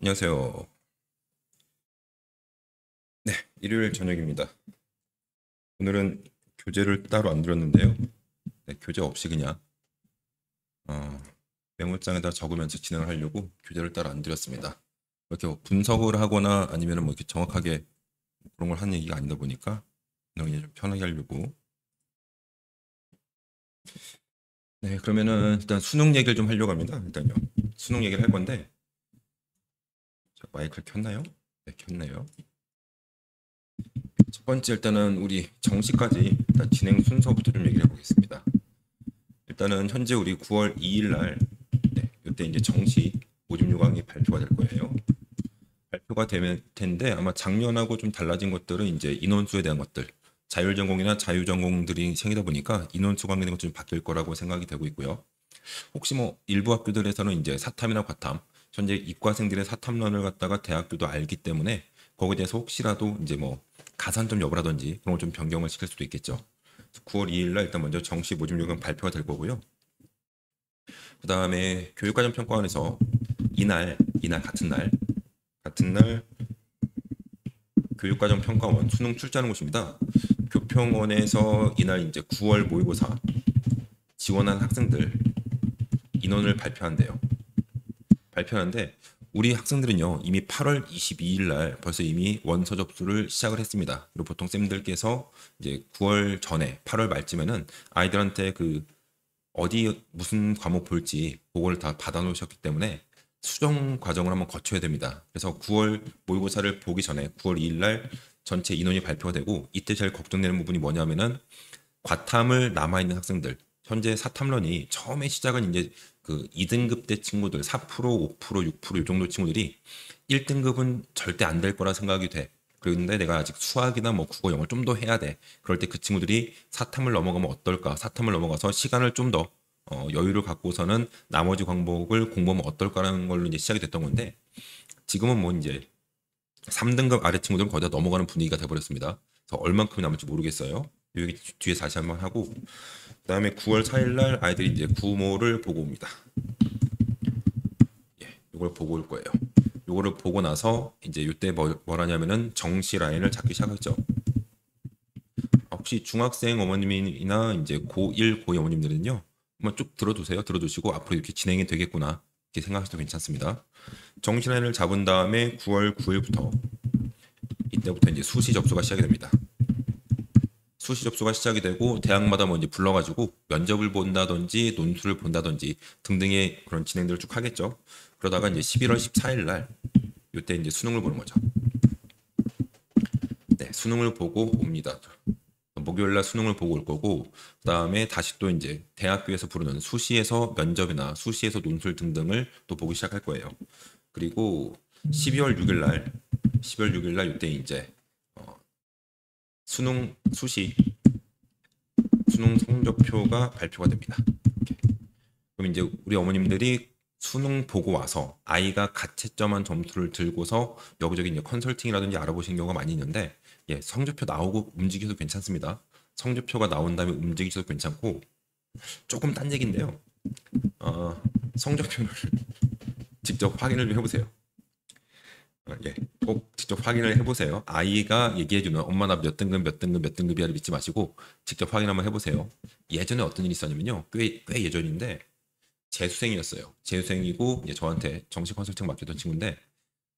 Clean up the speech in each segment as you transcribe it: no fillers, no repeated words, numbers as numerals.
안녕하세요. 네, 일요일 저녁입니다. 오늘은 교재를 따로 안 들었는데요. 네, 교재 없이 그냥 어, 메모장에다 적으면서 진행을 하려고 교재를 따로 안 들였습니다. 이렇게 뭐 분석을 하거나 아니면 뭐 이렇게 정확하게 그런 걸 하는 얘기가 아니다 보니까 그냥 좀 편하게 하려고. 네, 그러면은 일단 수능 얘기를 좀 하려고 합니다. 일단요. 수능 얘기를 할 건데 자, 마이크를 켰나요? 네, 켰네요. 첫 번째 일단은 우리 정시까지 일단 진행 순서부터 좀 얘기를 해보겠습니다. 일단은 현재 우리 9월 2일 날 네, 이때 이제 정시 모집 요강이 발표가 될 거예요. 발표가 되면 텐데 아마 작년하고 좀 달라진 것들은 이제 인원수에 대한 것들, 자율전공이나 자유전공들이 생기다 보니까 인원수 관계된 것좀 바뀔 거라고 생각이 되고 있고요. 혹시 뭐 일부 학교들에서는 이제 사탐이나 과탐, 현재 이과생들의 사탐론을 갖다가 대학교도 알기 때문에 거기에 대해서 혹시라도 이제 뭐 가산점 여부라든지 그런 걸 좀 변경을 시킬 수도 있겠죠. 9월 2일 날 일단 먼저 정시 모집 요강 발표가 될 거고요. 그 다음에 교육과정평가원에서 이날 같은 날 교육과정평가원 수능 출제하는 곳입니다. 교평원에서 이날 이제 9월 모의고사 지원한 학생들 인원을 발표한대요. 발표하는데 우리 학생들은요 이미 8월 22일 날 벌써 이미 원서 접수를 시작을 했습니다. 그리고 보통 쌤들께서 이제 9월 전에 8월 말쯤에는 아이들한테 그 어디 무슨 과목 볼지 그거를 다 받아놓으셨기 때문에 수정 과정을 한번 거쳐야 됩니다. 그래서 9월 모의고사를 보기 전에 9월 2일 날 전체 인원이 발표가 되고 이때 제일 걱정되는 부분이 뭐냐면은 과탐을 남아있는 학생들 현재 사탐론이 처음에 시작은 이제 그 2등급 대 친구들 4%, 5%, 6%이 정도 친구들이 1등급은 절대 안 될 거라 생각이 돼. 그런데 내가 아직 수학이나 뭐 국어, 영어를 좀 더 해야 돼. 그럴 때 그 친구들이 사탐을 넘어가면 어떨까? 사탐을 넘어가서 시간을 좀 더 여유를 갖고서는 나머지 과목을 공부하면 어떨까라는 걸로 이제 시작이 됐던 건데 지금은 뭐 이제 3등급 아래 친구들은 거의 다 넘어가는 분위기가 돼버렸습니다. 그래서 얼만큼 남을지 모르겠어요. 여기 뒤에 다시 한번 하고 그다음에 9월 4일 날 아이들이 이제 구모를 보고 옵니다. 예, 이걸 보고 올 거예요. 요거를 보고 나서 이제 이때 뭐라냐면은 정시 라인을 잡기 시작했죠. 혹시 중학생 어머님이나 이제 고1, 고2 어머님들은요. 한번 쭉 들어두세요. 들어두시고 앞으로 이렇게 진행이 되겠구나. 이렇게 생각하셔도 괜찮습니다. 정시 라인을 잡은 다음에 9월 9일부터 이때부터 이제 수시 접수가 시작이 됩니다. 수시 접수가 시작이 되고 대학마다 뭐 이제 불러가지고 면접을 본다든지 논술을 본다든지 등등의 그런 진행들을 쭉 하겠죠. 그러다가 이제 11월 14일 날 이때 이제 수능을 보는 거죠. 네, 수능을 보고 옵니다. 목요일 날 수능을 보고 올 거고 그다음에 다시 또 이제 대학교에서 부르는 수시에서 면접이나 수시에서 논술 등등을 또 보기 시작할 거예요. 그리고 12월 6일 날 이때 이제 수능 수시 수능 성적표가 발표가 됩니다. 그럼 이제 우리 어머님들이 수능 보고 와서 아이가 가채점한 점수를 들고서 여기저기 이제 컨설팅이라든지 알아보신 경우가 많이 있는데 예, 성적표 나오고 움직여도 괜찮습니다. 성적표가 나온 다음에 움직이셔도 괜찮고 조금 딴 얘기인데요. 성적표를 직접 확인을 좀 해보세요. 예, 꼭 직접 확인을 해보세요. 아이가 얘기해주는 엄마 나 몇 등급 몇 등급 몇 등급이야를 믿지 마시고 직접 확인 한번 해보세요. 예전에 어떤 일이 있었냐면요. 꽤 예전인데 재수생이었어요. 재수생이고 이제 저한테 정식 컨설팅 맡겼던 친구인데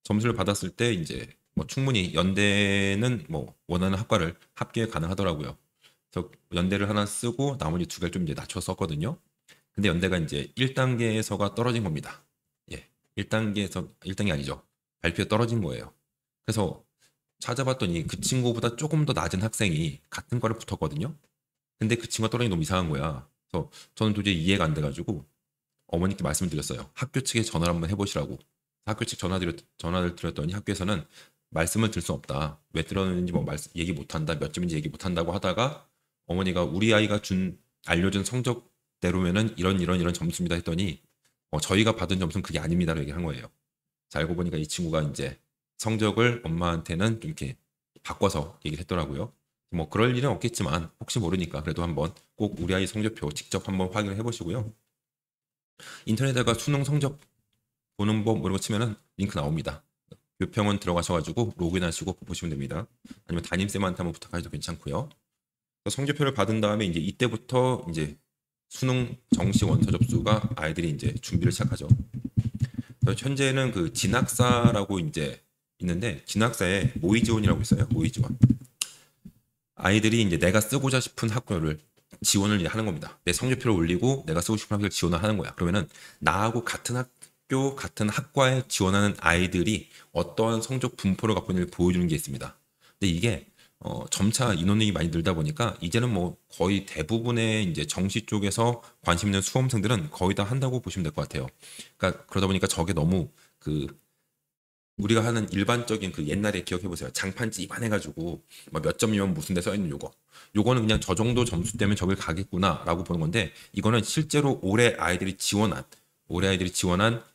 점수를 받았을 때 이제 뭐 충분히 연대는 뭐 원하는 학과를 합계 가능하더라고요. 그래서 연대를 하나 쓰고 나머지 두 개를 좀 이제 낮춰 썼거든요. 근데 연대가 이제 1단계에서가 떨어진 겁니다. 예. 1단계에서 1단계 아니죠. 발표에 떨어진 거예요. 그래서 찾아봤더니 그 친구보다 조금 더 낮은 학생이 같은 과를 붙었거든요. 근데 그 친구가 떨어진 게 너무 이상한 거야. 그래서 저는 도저히 이해가 안 돼가지고 어머니께 말씀을 드렸어요. 학교 측에 전화를 한번 해보시라고. 학교 측 전화를 드렸더니 학교에서는 말씀을 들 수 없다. 왜 들었는지 뭐 얘기 못한다. 몇 점인지 얘기 못한다고 하다가 어머니가 우리 아이가 알려준 성적대로면은 이런 점수입니다 했더니 저희가 받은 점수는 그게 아닙니다라고 얘기한 거예요. 자, 알고 보니까 이 친구가 이제 성적을 엄마한테는 좀 이렇게 바꿔서 얘기를 했더라고요. 뭐 그럴 일은 없겠지만 혹시 모르니까 그래도 한번 꼭 우리 아이 성적표 직접 한번 확인을 해보시고요. 인터넷에다가 수능 성적 보는 법 이런 거 치면은 링크 나옵니다. 교평원 들어가셔가지고 로그인하시고 보시면 됩니다. 아니면 담임쌤한테 한번 부탁하셔도 괜찮고요. 성적표를 받은 다음에 이제 이때부터 이제 수능 정시 원서 접수가 아이들이 이제 준비를 시작하죠. 현재는 그 진학사라고 이제 있는데 진학사에 모의 지원이라고 있어요. 모의 지원. 아이들이 이제 내가 쓰고자 싶은 학교를 지원을 이제 하는 겁니다. 내 성적표를 올리고 내가 쓰고 싶은 학교를 지원을 하는 거야. 그러면은 나하고 같은 학교, 같은 학과에 지원하는 아이들이 어떠한 성적 분포를 갖고 있는지 보여주는 게 있습니다. 근데 이게 점차 인원이 많이 늘다 보니까 이제는 뭐 거의 대부분의 이제 정시 쪽에서 관심 있는 수험생들은 거의 다 한다고 보시면 될 것 같아요. 그러니까 그러다 보니까 저게 너무 그 우리가 하는 일반적인 그 옛날에 기억해 보세요. 장판지 입안해가지고 몇 점이면 무슨 데 써 있는 요거는 그냥 저 정도 점수 때문에 저길 가겠구나라고 보는 건데 이거는 실제로 올해 아이들이 지원한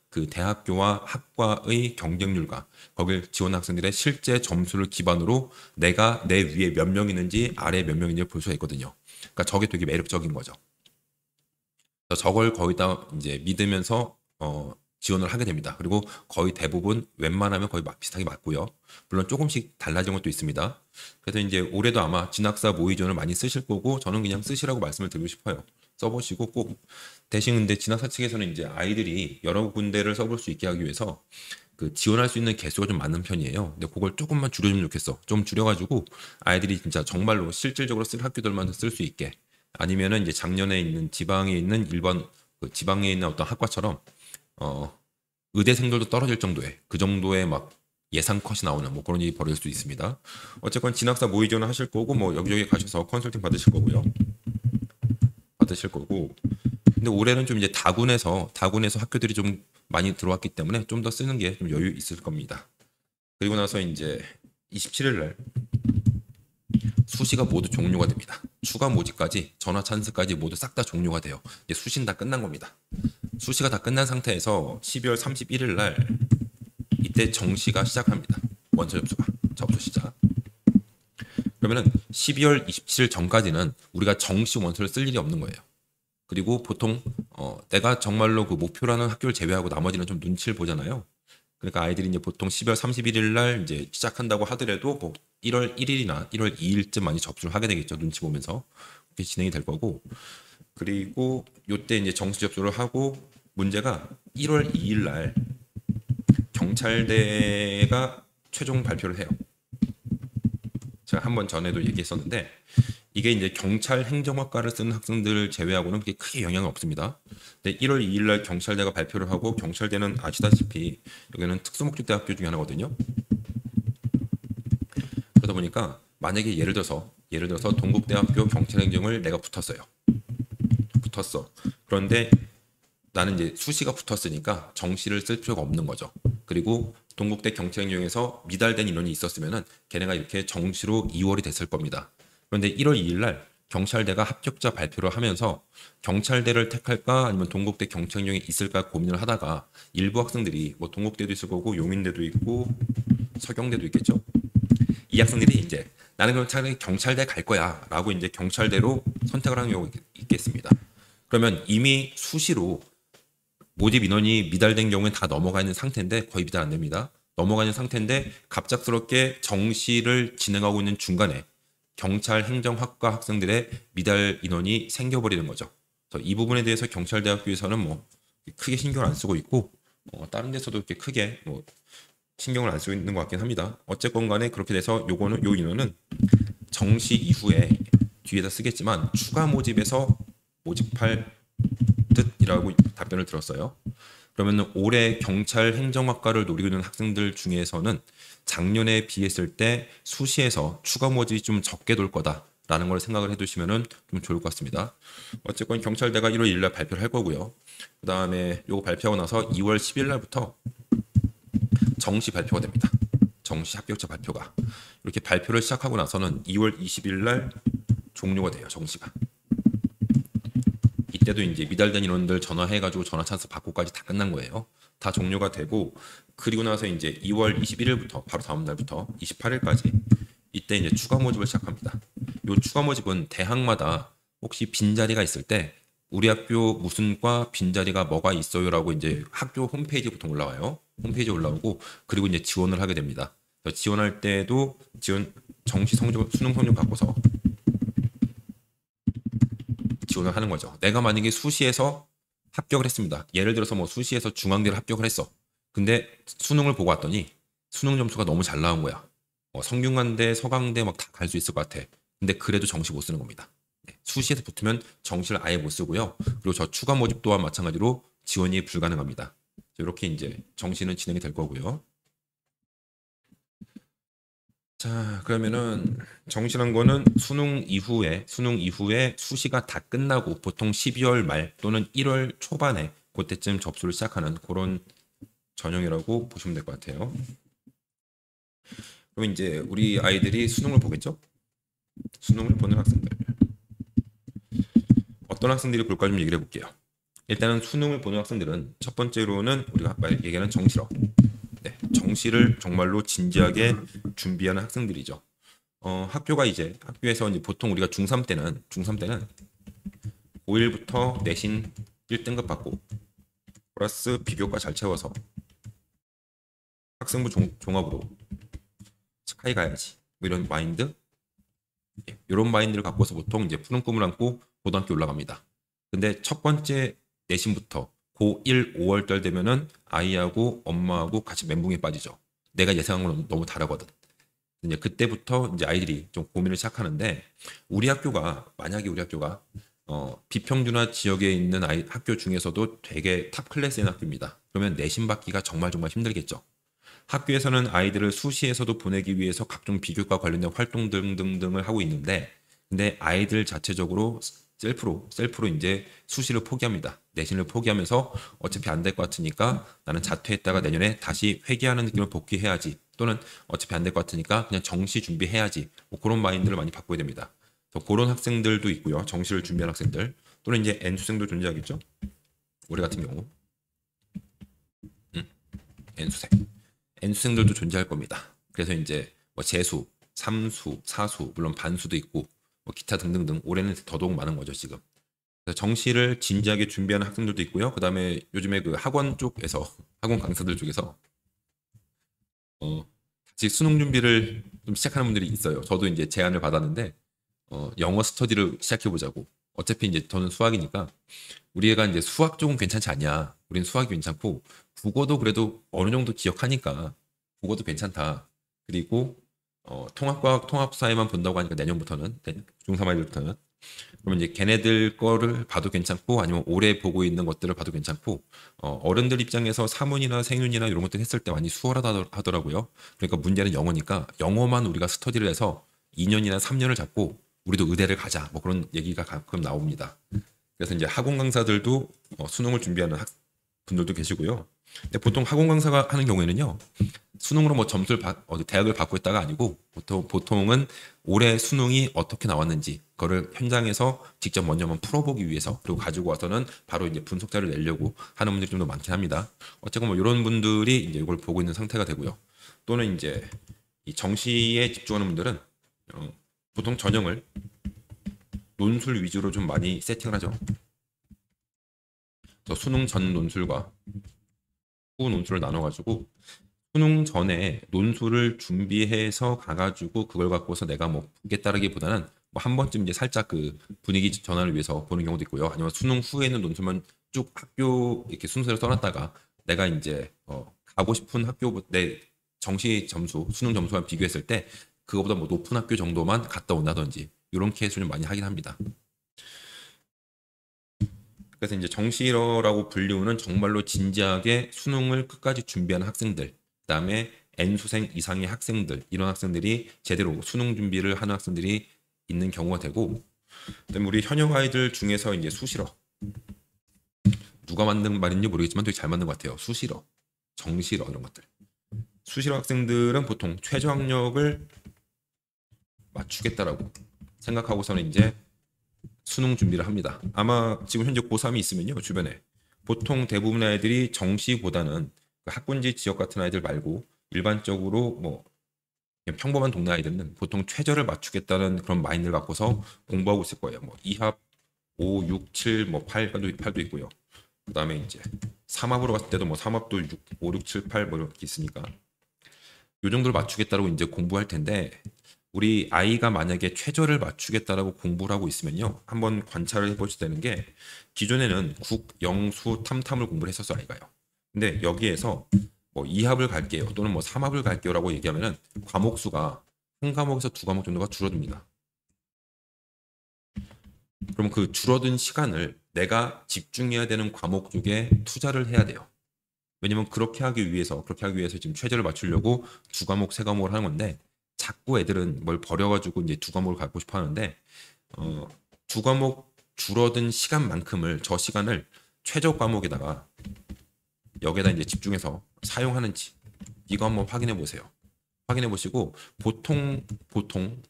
그 대학교와 학과의 경쟁률과 거길 지원한 학생들의 실제 점수를 기반으로 내가 내 위에 몇 명 있는지 아래에 몇 명 있는지 볼 수가 있거든요. 그러니까 저게 되게 매력적인 거죠. 저걸 거의 다 이제 믿으면서 지원을 하게 됩니다. 그리고 거의 대부분 웬만하면 거의 비슷하게 맞고요. 물론 조금씩 달라진 것도 있습니다. 그래서 이제 올해도 아마 진학사 모의 지원을 많이 쓰실 거고 저는 그냥 쓰시라고 말씀을 드리고 싶어요. 써보시고 꼭 대신 근데 진학사 측에서는 이제 아이들이 여러 군데를 써볼 수 있게 하기 위해서 그 지원할 수 있는 개수가 좀 많은 편이에요. 근데 그걸 조금만 줄여주면 좋겠어. 좀 줄여가지고 아이들이 진짜 정말로 실질적으로 쓸 학교들만 쓸 수 있게 아니면은 이제 작년에 있는 지방에 있는 일반 그 지방에 있는 어떤 학과처럼 의대생들도 떨어질 정도의 그 정도의 막 예상 컷이 나오는 뭐 그런 일이 벌어질 수 있습니다. 어쨌건 진학사 모의 지원을 하실 거고 뭐 여기저기 가셔서 컨설팅 받으실 거고요. 근데 올해는 좀 이제 다군에서 학교들이 좀 많이 들어왔기 때문에 좀 더 쓰는 게 좀 여유 있을 겁니다. 그리고 나서 이제 27일 날 수시가 모두 종료가 됩니다. 추가 모집까지 전화 찬스까지 모두 싹 다 종료가 돼요. 이제 수시는 다 끝난 겁니다. 수시가 다 끝난 상태에서 12월 31일 날 이때 정시가 시작합니다. 원서 접수 시작. 그러면은 12월 27일 전까지는 우리가 정시 원서를 쓸 일이 없는 거예요. 그리고 보통 내가 정말로 그 목표라는 학교를 제외하고 나머지는 좀 눈치를 보잖아요. 그러니까 아이들이 이제 보통 12월 31일 날 이제 시작한다고 하더라도 뭐 1월 1일이나 1월 2일쯤 많이 접수를 하게 되겠죠. 눈치 보면서 그렇게 진행이 될 거고. 그리고 요때 이제 정시 접수를 하고 문제가 1월 2일 날 경찰대가 최종 발표를 해요. 제가 한번 전에도 얘기했었는데 이게 이제 경찰 행정학과를 쓰는 학생들을 제외하고는 그렇게 크게 영향은 없습니다. 근데 1월 2일 날 경찰대가 발표를 하고 경찰대는 아시다시피 여기는 특수목적대학교 중에 하나거든요. 그러다 보니까 만약에 예를 들어서 동국대학교 경찰행정을 내가 붙었어. 그런데 나는 이제 수시가 붙었으니까 정시를 쓸 필요가 없는 거죠. 그리고 동국대 경찰행정에서 미달된 인원이 있었으면은 걔네가 이렇게 정시로 2월이 됐을 겁니다. 그런데 1월 2일 날 경찰대가 합격자 발표를 하면서 경찰대를 택할까 아니면 동국대 경찰행정에 있을까 고민을 하다가 일부 학생들이 뭐 동국대도 있을 거고 용인대도 있고 서경대도 있겠죠. 이 학생들이 이제 나는 그럼 차라리 경찰대 갈 거야 라고 이제 경찰대로 선택을 하는 경우가 있겠습니다. 그러면 이미 수시로 모집 인원이 미달된 경우엔 다 넘어가 있는 상태인데 거의 미달 안 됩니다. 넘어가 있는 상태인데 갑작스럽게 정시를 진행하고 있는 중간에 경찰 행정학과 학생들의 미달 인원이 생겨버리는 거죠. 그래서 이 부분에 대해서 경찰대학교에서는 뭐 크게 신경을 안 쓰고 있고 다른 데서도 이렇게 크게 뭐 신경을 안 쓰고 있는 것 같긴 합니다. 어쨌건 간에 그렇게 돼서 요 인원은 정시 이후에 뒤에다 쓰겠지만 추가 모집에서 모집할 듯이라고 답변을 들었어요. 그러면 올해 경찰 행정학과를 노리고 있는 학생들 중에서는 작년에 비했을 때 수시에서 추가 모집이 좀 적게 돌 거다라는 걸 생각을 해두시면 좀 좋을 것 같습니다. 어쨌건 경찰대가 1월 1일 날 발표를 할 거고요. 그 다음에 요거 발표하고 나서 2월 10일 날부터 정시 발표가 됩니다. 정시 합격자 발표가. 이렇게 발표를 시작하고 나서는 2월 20일 날 종료가 돼요. 정시가. 이때도 이제 미달된 인원들 전화해가지고 전화 찬스 받고까지 다 끝난 거예요. 다 종료가 되고 그리고 나서 이제 2월 21일부터 바로 다음 날부터 28일까지 이때 이제 추가 모집을 시작합니다. 이 추가 모집은 대학마다 혹시 빈자리가 있을 때 우리 학교 무슨 과 빈자리가 뭐가 있어요라고 이제 학교 홈페이지에 보통 올라와요. 홈페이지에 올라오고 그리고 이제 지원을 하게 됩니다. 지원할 때도 정시 성적 수능 성적 갖고서 지원을 하는 거죠. 내가 만약에 수시에서 합격을 했습니다. 예를 들어서 뭐 수시에서 중앙대를 합격을 했어. 근데 수능을 보고 왔더니 수능 점수가 너무 잘 나온 거야. 성균관대, 서강대 막 다 갈 수 있을 것 같아. 근데 그래도 정시 못 쓰는 겁니다. 수시에서 붙으면 정시를 아예 못 쓰고요. 그리고 저 추가 모집 또한 마찬가지로 지원이 불가능합니다. 이렇게 이제 정시는 진행이 될 거고요. 자, 그러면은 정시란 거는 수능 이후에 수시가 다 끝나고 보통 12월 말 또는 1월 초반에 그때쯤 접수를 시작하는 그런 전형이라고 보시면 될 것 같아요. 그럼 이제 우리 아이들이 수능을 보겠죠? 수능을 보는 학생들. 어떤 학생들이 볼까 좀 얘기를 해볼게요. 일단은 수능을 보는 학생들은 첫 번째로는 우리가 얘기하는 정시러. 네, 정시를 정말로 진지하게 준비하는 학생들이죠. 학교에서 이제 보통 우리가 중3 때는 5일부터 내신 1등급 받고 플러스 비교과 잘 채워서 학생부 종합으로 스카이 가야지 뭐 이런 마인드, 이런 마인드를 갖고서 보통 이제 푸른 꿈을 안고 고등학교 올라갑니다. 근데 첫 번째 내신부터 고1 5월달 되면은 아이하고 엄마하고 같이 멘붕에 빠지죠. 내가 예상한 건 너무 다르거든. 이제 그때부터 이제 아이들이 좀 고민을 시작하는데 만약에 우리 학교가 비평준화 지역에 있는 학교 중에서도 되게 탑 클래스인 학교입니다. 그러면 내신 받기가 정말 힘들겠죠. 학교에서는 아이들을 수시에서도 보내기 위해서 각종 비교과 관련된 활동 등등을 하고 있는데, 근데 아이들 자체적으로 셀프로 이제 수시를 포기합니다. 내신을 포기하면서 어차피 안 될 것 같으니까 나는 자퇴했다가 내년에 다시 회귀하는 느낌을 복귀해야지, 또는 어차피 안 될 것 같으니까 그냥 정시 준비해야지, 뭐 그런 마인드를 많이 바꿔야 됩니다. 그런 학생들도 있고요. 정시를 준비하는 학생들, 또는 이제 N수생도 존재하겠죠. 올해 같은 경우 N수생들도 존재할 겁니다. 그래서 이제 뭐 재수, 삼수, 사수, 물론 반수도 있고 뭐 기타 등등등, 올해는 더더욱 많은 거죠 지금. 그래서 정시를 진지하게 준비하는 학생들도 있고요. 그 다음에 요즘에 그 학원 강사들 쪽에서 같이 수능 준비를 좀 시작하는 분들이 있어요. 저도 이제 제안을 받았는데 영어 스터디를 시작해 보자고. 어차피 이제 저는 수학이니까 우리 애가 이제 수학 쪽은 괜찮지 않냐. 우린 수학이 괜찮고 국어도 그래도 어느 정도 기억하니까 국어도 괜찮다. 그리고 통합과학 통합사회만 본다고 하니까 내년부터는 중3 아이들부터는 그러면 이제 걔네들 거를 봐도 괜찮고 아니면 올해 보고 있는 것들을 봐도 괜찮고, 어른들 입장에서 사문이나 생윤이나 이런 것들 했을 때 많이 수월하다 하더라고요. 그러니까 문제는 영어니까 영어만 우리가 스터디를 해서 2년이나 3년을 잡고 우리도 의대를 가자, 뭐 그런 얘기가 가끔 나옵니다. 그래서 이제 학원 강사들도 수능을 준비하는 분들도 계시고요. 근데 보통 학원 강사가 하는 경우에는요, 수능으로 뭐 대학을 받고 있다가 아니고 보통은 올해 수능이 어떻게 나왔는지 그거를 현장에서 직접 먼저 한번 풀어보기 위해서, 그리고 가지고 와서는 바로 이제 분석자를 내려고 하는 분들이 좀 더 많긴 합니다. 어쨌건 뭐 이런 분들이 이제 이걸 보고 있는 상태가 되고요. 또는 이제 이 정시에 집중하는 분들은 보통 전형을 논술 위주로 좀 많이 세팅을 하죠. 수능 전 논술과 후 논술을 나눠가지고 수능 전에 논술을 준비해서 가가지고 그걸 갖고서 내가 뭐 보겠다라기보다는 뭐 한 번쯤 이제 살짝 그 분위기 전환을 위해서 보는 경우도 있고요. 아니면 수능 후에는 논술만 쭉 학교 이렇게 순서를 써놨다가 내가 이제 가고 싶은 학교 내 정시 점수, 수능 점수와 비교했을 때 그거보다 뭐 높은 학교 정도만 갔다 온다든지 이런 케이스를 많이 하긴 합니다. 그래서 이제 정시러라고 불리우는 정말로 진지하게 수능을 끝까지 준비하는 학생들, 그다음에 N수생 이상의 학생들, 이런 학생들이 제대로 수능 준비를 하는 학생들이 있는 경우가 되고, 그다음에 우리 현역 아이들 중에서 이제 수시러, 누가 만든 말인지 모르겠지만 되게 잘 만든 것 같아요. 수시러, 정시러 이런 것들. 수시러 학생들은 보통 최저 학력을 맞추겠다라고 생각하고서는 이제 수능 준비를 합니다. 아마 지금 현재 고3이 있으면요, 주변에 보통 대부분의 아이들이 정시보다는 그 학군지 지역 같은 아이들 말고 일반적으로 뭐 그냥 평범한 동네 아이들은 보통 최저를 맞추겠다는 그런 마인드를 갖고서 공부하고 있을 거예요. 뭐 2합, 5, 6, 7, 뭐 8도 있고요. 그 다음에 이제 삼합으로 갔을 때도 뭐 삼합도 6, 5, 6, 7, 8 뭐 이렇게 있으니까 요 정도를 맞추겠다고 이제 공부할 텐데 우리 아이가 만약에 최저를 맞추겠다라고 공부를 하고 있으면요. 한번 관찰을 해보셔야 되는 게 기존에는 국, 영수, 탐탐을 공부를 했었어 아이가요. 근데 여기에서 뭐 2합을 갈게요 또는 뭐 3합을 갈게요라고 얘기하면은 과목 수가 한 과목에서 두 과목 정도가 줄어듭니다. 그럼 그 줄어든 시간을 내가 집중해야 되는 과목 쪽에 투자를 해야 돼요. 왜냐면 그렇게 하기 위해서 지금 최저를 맞추려고 두 과목, 세 과목을 하는 건데 자꾸 애들은 뭘 버려가지고 이제 두 과목을 갖고 싶어 하는데 어, 두 과목 줄어든 시간만큼을 저 시간을 최저 과목에다가 여기에다 이제 집중해서 사용하는지 이거 한번 확인해 보세요. 확인해 보시고 보통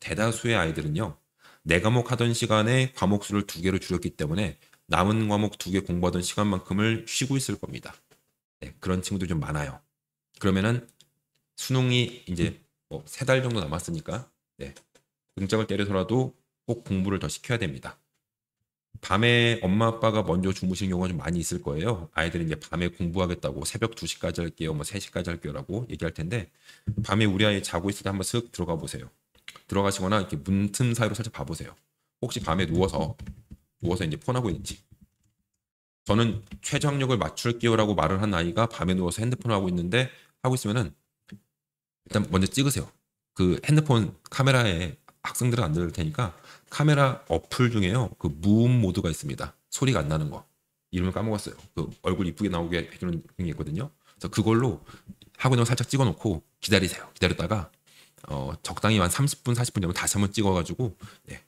대다수의 아이들은요 네 과목 하던 시간에 과목 수를 두 개로 줄였기 때문에 남은 과목 두 개 공부하던 시간만큼을 쉬고 있을 겁니다. 네, 그런 친구들이 좀 많아요. 그러면은 수능이 이제 뭐 세 달 정도 남았으니까 네, 등짝을 때려서라도 꼭 공부를 더 시켜야 됩니다. 밤에 엄마 아빠가 먼저 주무시는 경우가 좀 많이 있을 거예요. 아이들이 이제 밤에 공부하겠다고 새벽 2시까지 할게요, 뭐 3시까지 할게요라고 얘기할 텐데 밤에 우리 아이 자고 있을 때 한번 슥 들어가 보세요. 들어가시거나 이렇게 문틈 사이로 살짝 봐보세요. 혹시 밤에 누워서 이제 폰하고 있는지. 저는 최저학력을 맞출게요라고 말을 한 아이가 밤에 누워서 핸드폰 하고 있는데 하고 있으면은 일단 먼저 찍으세요. 그 핸드폰 카메라에 학생들은 안 들을 테니까 카메라 어플 중에요. 그 무음 모드가 있습니다. 소리가 안 나는 거. 이름을 까먹었어요. 그 얼굴 이쁘게 나오게 해주는 게 있거든요. 그래서 그걸로 하고 나서 살짝 찍어놓고 기다리세요. 기다렸다가 적당히 한 30분, 40분 정도 다시 한번 찍어가지고 네,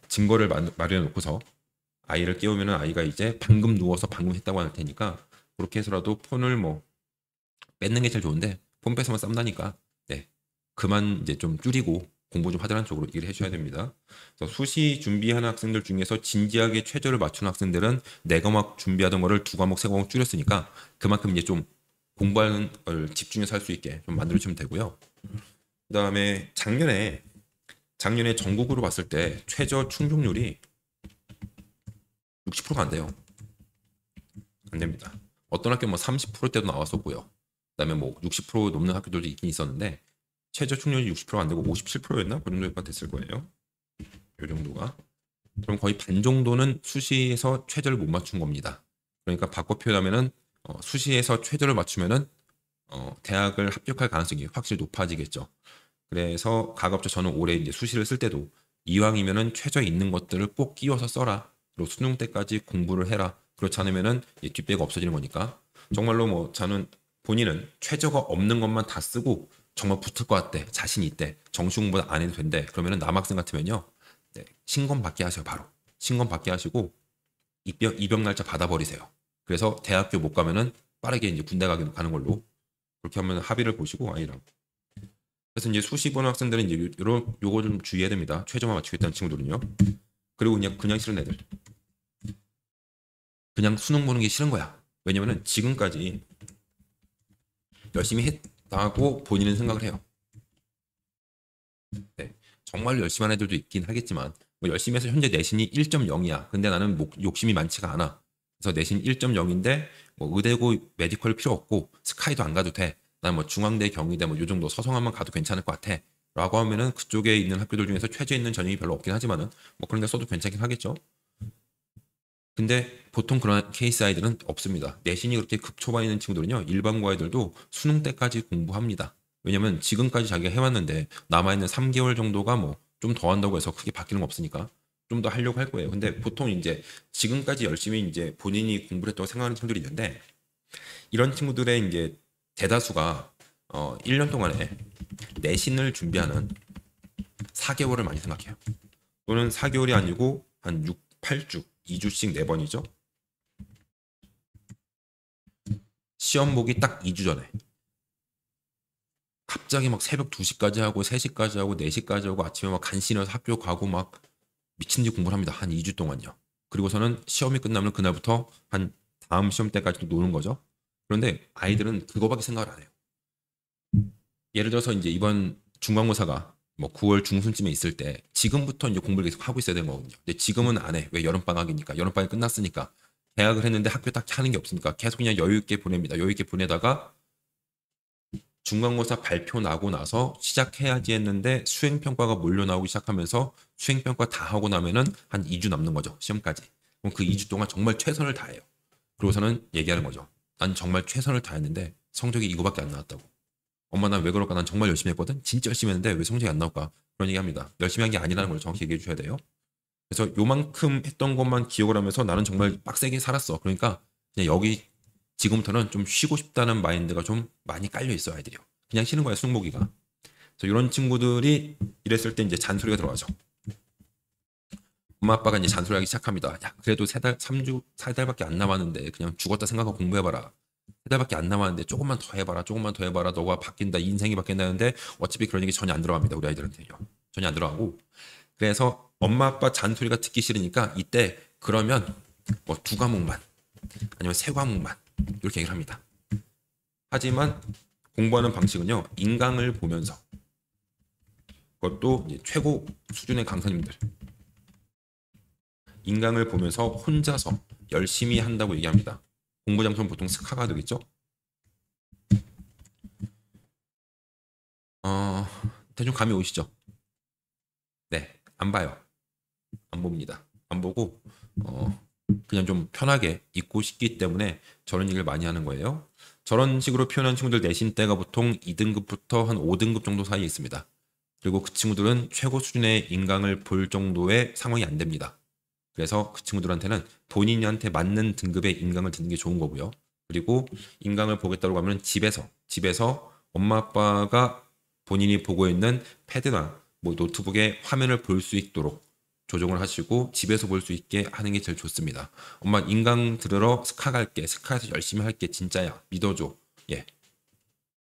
증거를 마련해 놓고서 아이를 깨우면 아이가 이제 방금 누워서 방금 했다고 할 테니까 그렇게 해서라도 폰을 뭐 뺏는 게 제일 좋은데 폰 뺏으면 쌈나니까 네, 그만 이제 좀 줄이고 공부 좀 하자는 쪽으로 얘기를 해줘야 됩니다. 그래서 수시 준비하는 학생들 중에서 진지하게 최저를 맞추는 학생들은 네 과목 준비하던 거를 두 과목, 세 과목 줄였으니까 그만큼 이제 좀 공부하는 걸 집중해서 할 수 있게 좀 만들어주면 되고요. 그다음에 작년에 전국으로 봤을 때 최저 충족률이 60%가 안 돼요. 안 됩니다. 어떤 학교 뭐 30%대도 나왔었고요. 그다음에 뭐 60% 넘는 학교들도 있긴 있었는데 최저 충족률이 60%가 안 되고 57%였나? 그 정도가 됐을 거예요. 이 정도가. 그럼 거의 반 정도는 수시에서 최저를 못 맞춘 겁니다. 그러니까 바꿔 표현하면은 수시에서 최저를 맞추면은 대학을 합격할 가능성이 확실히 높아지겠죠. 그래서 가급적 저는 올해 이제 수시를 쓸 때도 이왕이면은 최저에 있는 것들을 꼭 끼워서 써라. 그리고 수능 때까지 공부를 해라. 그렇지 않으면은 뒷배가 없어지는 거니까. 정말로 뭐 저는 본인은 최저가 없는 것만 다 쓰고 정말 붙을 것 같대. 자신이 있대. 정시 공부는 안 해도 된대. 그러면은 남학생 같으면요. 네, 신검 받게 하세요. 바로. 신검 받게 하시고 입영 날짜 받아버리세요. 그래서 대학교 못 가면은 빠르게 이제 군대 가는 걸로 그렇게 하면 합의를 보시고 아이랑. 그래서 이제 수시 보는 학생들은 이제 요거 좀 주의해야 됩니다. 최저만 맞추겠다는 친구들은요. 그리고 그냥 싫은 애들. 그냥 수능 보는 게 싫은 거야. 왜냐면은 지금까지 열심히 했다고 본인은 생각을 해요. 네. 정말 열심히 하는 애들도 있긴 하겠지만 뭐 열심히 해서 현재 내신이 1.0이야. 근데 나는 욕심이 많지가 않아. 그래서 내신 1.0인데 뭐 의대고 메디컬 필요 없고 스카이도 안 가도 돼. 난 뭐 중앙대, 경희대 뭐 요 정도 서성한만 가도 괜찮을 것 같아. 라고 하면은 그쪽에 있는 학교들 중에서 최저 있는 전형이 별로 없긴 하지만은 뭐 그런 데 써도 괜찮긴 하겠죠. 근데 보통 그런 케이스 아이들은 없습니다. 내신이 그렇게 극초반에 있는 친구들은요. 일반고 아이들도 수능 때까지 공부합니다. 왜냐면 지금까지 자기가 해왔는데 남아있는 3개월 정도가 뭐 좀 더 한다고 해서 크게 바뀌는 거 없으니까 좀 더 하려고 할 거예요. 근데 보통 이제 지금까지 열심히 이제 본인이 공부를 했다고 생각하는 친구들이 있는데 이런 친구들의 이제 대다수가 1년 동안에 내신을 준비하는 4개월을 많이 생각해요. 또는 4개월이 아니고 한 6, 8주, 2주씩 4번이죠. 시험 보기 딱 2주 전에 갑자기 막 새벽 2시까지 하고 3시까지 하고 4시까지 하고 아침에 막 간신히 학교 가고 막 미친 듯이 공부를 합니다. 한 2주 동안요. 그리고서는 시험이 끝나면 그날부터 한 다음 시험 때까지도 노는 거죠. 그런데 아이들은 그거밖에 생각을 안 해요. 예를 들어서 이제 이번 중간고사가 뭐 9월 중순쯤에 있을 때 지금부터 이제 공부를 계속 하고 있어야 되는 거거든요. 근데 지금은 안 해. 왜? 여름방학이니까. 여름방학이 끝났으니까. 계약을 했는데 학교 딱 하는 게 없으니까 계속 그냥 여유 있게 보냅니다. 여유 있게 보내다가 중간고사 발표 나고 나서 시작해야지 했는데 수행평가가 몰려 나오기 시작하면서 수행평가 다 하고 나면은 한 2주 남는 거죠. 시험까지. 그럼 그 2주 동안 정말 최선을 다해요. 그러고서는 얘기하는 거죠. 난 정말 최선을 다했는데 성적이 이거밖에 안 나왔다고. 엄마 난 왜 그럴까? 난 정말 열심히 했거든. 진짜 열심히 했는데 왜 성적이 안 나올까? 그런 얘기합니다. 열심히 한 게 아니라는 걸 정확히 얘기해 줘야 돼요. 그래서 요만큼 했던 것만 기억을 하면서 나는 정말 빡세게 살았어. 그러니까 그냥 여기 지금부터는 좀 쉬고 싶다는 마인드가 좀 많이 깔려 있어 아이들이요. 그냥 쉬는 거야 승복이가. 그래서 이런 친구들이 이랬을 때 이제 잔소리가 들어가죠. 엄마 아빠가 이제 잔소리하기 시작합니다. 야 그래도 3달, 3주, 4달밖에 안 남았는데 그냥 죽었다 생각하고 공부해봐라. 3달밖에 안 남았는데 조금만 더 해봐라. 조금만 더 해봐라. 너가 바뀐다. 인생이 바뀐다는데 어차피 그런 얘기 전혀 안 들어갑니다. 우리 아이들한테요. 전혀 안 들어가고. 그래서 엄마 아빠 잔소리가 듣기 싫으니까 이때 그러면 뭐 2과목만 아니면 3과목만 이렇게 얘기를 합니다. 하지만 공부하는 방식은요. 인강을 보면서 그것도 이제 최고 수준의 강사님들 인강을 보면서 혼자서 열심히 한다고 얘기합니다. 공부 장소는 보통 스카가 되겠죠? 대충 감이 오시죠? 네, 안 봐요. 안 봅니다. 안 보고 그냥 좀 편하게 있고 싶기 때문에 저런 얘기를 많이 하는 거예요. 저런 식으로 표현한 친구들 내신 때가 보통 2등급부터 한 5등급 정도 사이에 있습니다. 그리고 그 친구들은 최고 수준의 인강을 볼 정도의 상황이 안 됩니다. 그래서 그 친구들한테는 본인한테 맞는 등급의 인강을 듣는 게 좋은 거고요. 그리고 인강을 보겠다고 하면 집에서 엄마 아빠가 본인이 보고 있는 패드나 뭐 노트북에 화면을 볼 수 있도록 조정을 하시고 집에서 볼 수 있게 하는 게 제일 좋습니다. 엄마 인강 들으러 스카 갈게. 스카에서 열심히 할게. 진짜야. 믿어줘. 예.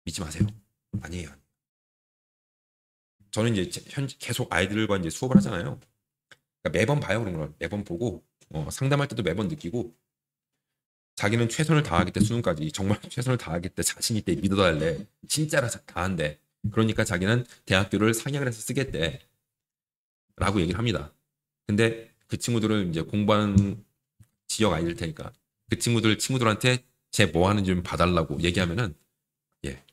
믿지 마세요. 아니에요. 저는 이제 계속 아이들과 이제 수업을 하잖아요. 그러니까 매번 봐요. 그런 걸. 매번 보고 상담할 때도 매번 느끼고 자기는 최선을 다하겠대. 수능까지 정말 최선을 다하겠대. 자신 있대. 믿어달래. 진짜라 다한대. 그러니까 자기는 대학교를 상향을 해서 쓰겠대. 라고 얘기를 합니다. 근데 그 친구들을 이제 공부하는 지역 아이들 테니까 그 친구들한테 제 뭐 하는지 좀 봐달라고 얘기하면은 예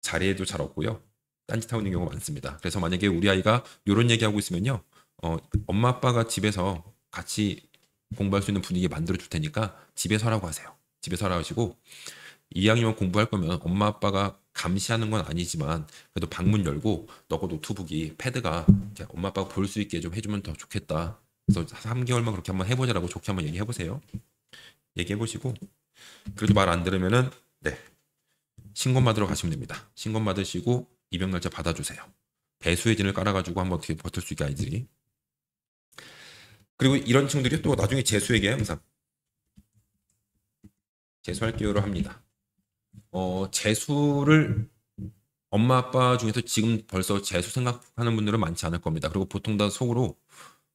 자리에도 잘 없고요. 딴짓하고 있는 경우가 많습니다. 그래서 만약에 우리 아이가 이런 얘기하고 있으면요 엄마 아빠가 집에서 같이 공부할 수 있는 분위기 만들어 줄 테니까 집에서 하라고 하세요. 집에서 하라고 하시고 이왕이면 공부할 거면 엄마 아빠가 감시하는 건 아니지만 그래도 방문 열고 너가 노트북이 패드가 엄마 아빠가 볼 수 있게 좀 해주면 더 좋겠다. 그래서 3개월만 그렇게 한번 해보자라고 좋게 한번 얘기해 보세요. 얘기해 보시고 그래도 말 안 들으면은 네 신고 받으러 가시면 됩니다. 신고 받으시고 입영 날짜 받아주세요. 배수의 진을 깔아가지고 한번 어떻게 버틸 수 있게 아이들이. 그리고 이런 친구들이 또 나중에 재수얘기해요. 항상 재수할게요를 합니다. 재수를 엄마 아빠 중에서 지금 벌써 재수 생각하는 분들은 많지 않을 겁니다. 그리고 보통 다 속으로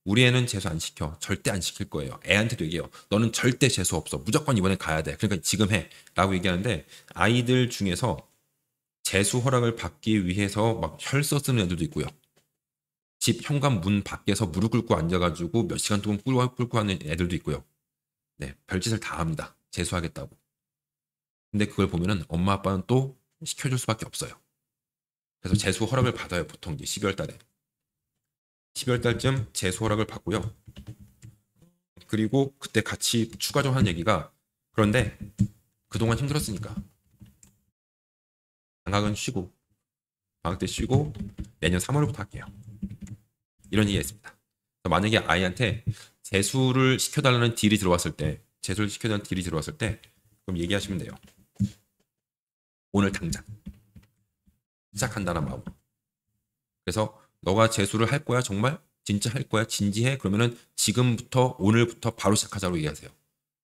우리 애는 재수 안 시켜. 절대 안 시킬 거예요. 애한테도 얘기해요. 너는 절대 재수 없어. 무조건 이번에 가야 돼. 그러니까 지금 해. 라고 얘기하는데 아이들 중에서 재수 허락을 받기 위해서 막 혈서 쓰는 애들도 있고요. 집 현관 문 밖에서 무릎 꿇고 앉아가지고 몇 시간 동안 꿇고 하는 애들도 있고요. 네, 별짓을 다 합니다. 재수하겠다고. 근데 그걸 보면은 엄마 아빠는 또 시켜줄 수밖에 없어요. 그래서 재수 허락을 받아요. 보통 이제 12월 달에. 12월 달쯤 재수 허락을 받고요. 그리고 그때 같이 추가적으로 하는 얘기가 그런데 그동안 힘들었으니까 방학은 쉬고 방학 때 쉬고 내년 3월부터 할게요. 이런 얘기가 있습니다. 만약에 아이한테 재수를 시켜달라는 딜이 들어왔을 때 그럼 얘기하시면 돼요. 오늘 당장 시작한다는 마음. 그래서 너가 재수를 할 거야 정말? 진짜 할 거야? 진지해? 그러면은 지금부터 오늘부터 바로 시작하자고 얘기하세요.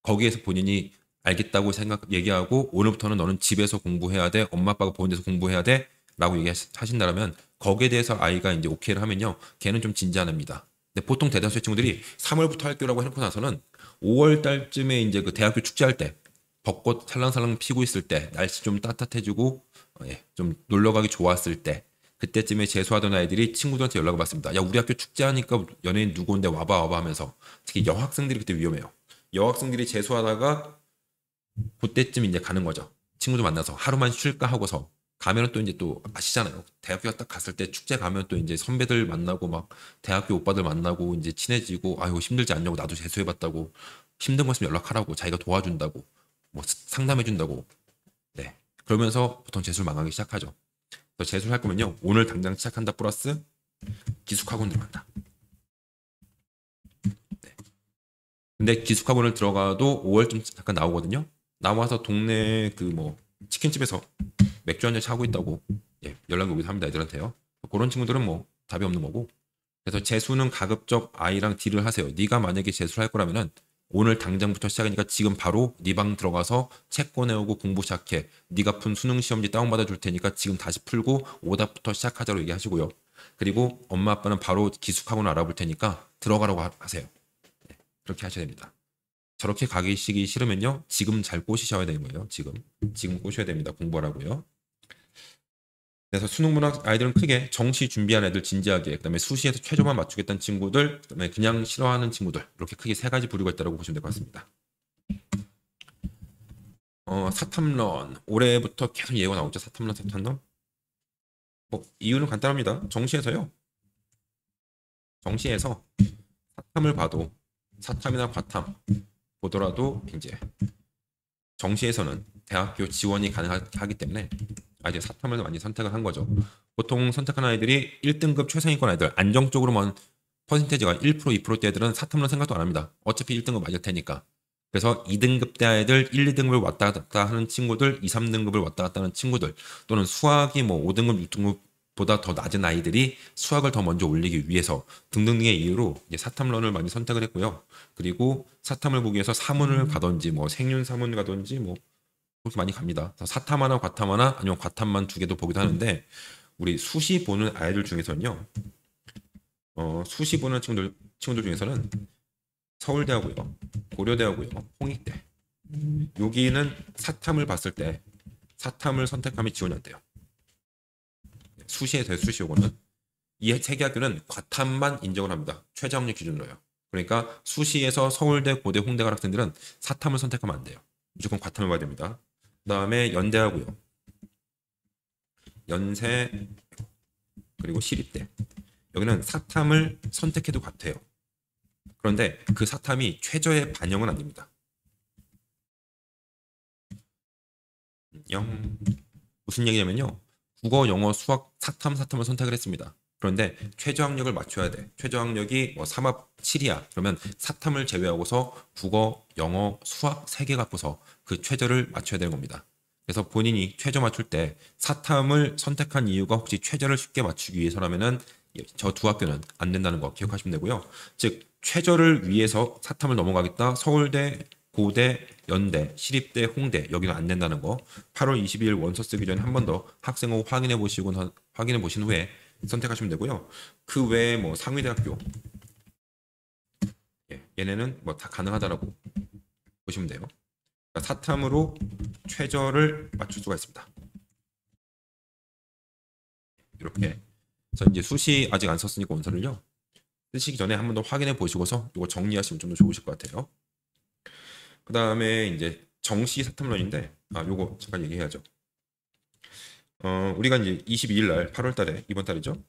거기에서 본인이 알겠다고 얘기하고 오늘부터는 너는 집에서 공부해야 돼. 엄마 아빠가 보는 데서 공부해야 돼. 라고 얘기하신다면 거기에 대해서 아이가 이제 오케이를 하면요. 걔는 좀 진지 안 합니다. 근데 보통 대다수의 친구들이 3월부터 할게라고 해놓고 나서는 5월 달쯤에 이제 그 대학교 축제할 때 벚꽃 살랑살랑 피고 있을 때 날씨 좀 따뜻해지고 좀 놀러 가기 좋았을 때 그때쯤에 재수하던 아이들이 친구들한테 연락을 받습니다. 야, 우리 학교 축제하니까 연예인 누구 온대, 와봐 하면서. 특히 여학생들이 그때 위험해요. 여학생들이 재수하다가 그때쯤 이제 가는 거죠. 친구들 만나서 하루만 쉴까 하고서 가면은 또 이제 또 아시잖아요. 대학교 딱 갔을 때 축제 가면 또 이제 선배들 만나고 막 대학교 오빠들 만나고 이제 친해지고, 아유 힘들지 않냐고, 나도 재수해봤다고, 힘든 거 있으면 연락하라고, 자기가 도와준다고, 뭐 상담해준다고. 네. 그러면서 보통 재수를 망하기 시작하죠. 그래서 재수를 할 거면요, 오늘 당장 시작한다 플러스 기숙학원 들어간다. 네. 근데 기숙학원을 들어가도 5월쯤 잠깐 나오거든요. 나와서 동네 그 뭐 치킨집에서 맥주 한잔 하고 있다고, 예, 연락이 오기도 합니다, 애들한테요. 그런 친구들은 뭐 답이 없는 거고. 그래서 재수는 가급적 아이랑 딜을 하세요. 네가 만약에 재수를 할 거라면은 오늘 당장부터 시작이니까 지금 바로 네 방 들어가서 책 꺼내오고 공부 시작해. 네가 푼 수능 시험지 다운받아 줄 테니까 지금 다시 풀고 오답부터 시작하자고 얘기하시고요. 그리고 엄마 아빠는 바로 기숙학원 알아볼 테니까 들어가라고 하세요. 네, 그렇게 하셔야 됩니다. 저렇게 가기 싫으면요, 지금 잘 꼬시셔야 되는 거예요. 지금 꼬셔야 됩니다. 공부하라고요. 그래서 수능 문학 아이들은 크게 정시 준비한 애들 진지하게, 그다음에 수시에서 최저만 맞추겠다는 친구들, 그다음에 그냥 싫어하는 친구들, 이렇게 크게 세 가지 부류가 있다고 보시면 될 것 같습니다. 사탐런 올해부터 계속 예고가 나오죠. 사탐런. 뭐 이유는 간단합니다. 정시에서 사탐을 봐도, 사탐이나 과탐 보더라도 이제 정시에서는 대학교 지원이 가능하기 때문에 아이들 사탐을 많이 선택을 한 거죠. 보통 선택한 아이들이 1등급 최상위권 아이들, 안정적으로만 퍼센테이지가 1%, 2%대 애들은 사탐론 생각도 안 합니다. 어차피 1등급 맞을 테니까. 그래서 2등급대 아이들, 1, 2등급을 왔다 갔다 하는 친구들, 2, 3등급을 왔다 갔다 하는 친구들, 또는 수학이 뭐 5등급, 6등급보다 더 낮은 아이들이 수학을 더 먼저 올리기 위해서 등등의 이유로 이제 사탐론을 많이 선택을 했고요. 그리고 사탐을 보기 위해서 사문을 가든지 뭐 생윤 사문 가든지 뭐 그렇게 많이 갑니다. 사탐 하나, 과탐 하나, 아니면 과탐만 2개도 보기도 하는데, 우리 수시 보는 아이들 중에서는요, 수시 보는 친구들 중에서는 서울대하고요, 고려대하고요, 홍익대, 여기는 사탐을 봤을 때 사탐을 선택하면 지원이 안 돼요. 수시에 대해 수시 요거는 이 세 개 학교는 과탐만 인정을 합니다. 최저학력 기준으로요. 그러니까 수시에서 서울대, 고대, 홍대 갈 학생들은 사탐을 선택하면 안 돼요. 무조건 과탐을 봐야 됩니다. 그 다음에 연대하고요, 연세, 그리고 시립대, 여기는 사탐을 선택해도 같아요. 그런데 그 사탐이 최저에 반영은 안 됩니다. 무슨 얘기냐면요, 국어, 영어, 수학 사탐을 선택을 했습니다. 그런데 최저 학력을 맞춰야 돼. 최저 학력이 뭐 3합 7이야. 그러면 사탐을 제외하고서 국어, 영어, 수학 3개 갖고서 그 최저를 맞춰야 되는 겁니다. 그래서 본인이 최저 맞출 때 사탐을 선택한 이유가 혹시 최저를 쉽게 맞추기 위해서라면은 저 두 학교는 안 된다는 거 기억하시면 되고요. 즉 최저를 위해서 사탐을 넘어가겠다, 서울대, 고대, 연대, 시립대, 홍대, 여기는 안 된다는 거 8월 22일 원서 쓰기 전에 한 번 더 학생호 확인해 보신 후에 선택하시면 되고요. 그 외에 뭐 상위대학교, 얘네는 뭐 다 가능하다라고 보시면 돼요. 그러니까 사탐으로 최저를 맞출 수가 있습니다. 이렇게. 그래서 이제 수시 아직 안 썼으니까 원서를요, 쓰시기 전에 한 번 더 확인해 보시고서 이거 정리하시면 좀 더 좋으실 것 같아요. 그 다음에 이제 정시 사탐론인데, 요거 잠깐 얘기해야죠. 우리가 이제 22일 날 8월 달에, 이번 달이죠,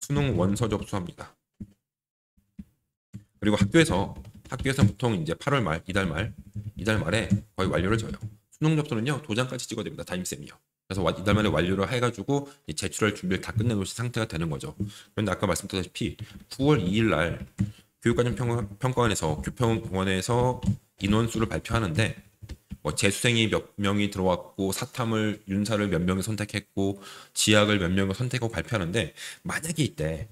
수능 원서 접수합니다. 그리고 학교에서 보통 이제 8월 말, 이달 말에 거의 완료를 져요. 수능 접수는요, 도장까지 찍어야 됩니다. 담임쌤이요. 그래서 이달 말에 완료를 해가지고 제출할 준비를 다 끝내놓으신 상태가 되는 거죠. 그런데 아까 말씀드렸다시피 9월 2일 날 교육과정평가원에서 교평원에서 인원수를 발표하는데, 뭐 재수생이 몇 명이 들어왔고 사탐을 윤사를 몇 명이 선택했고 지학을 몇 명이 선택하고 발표하는데, 만약에 이때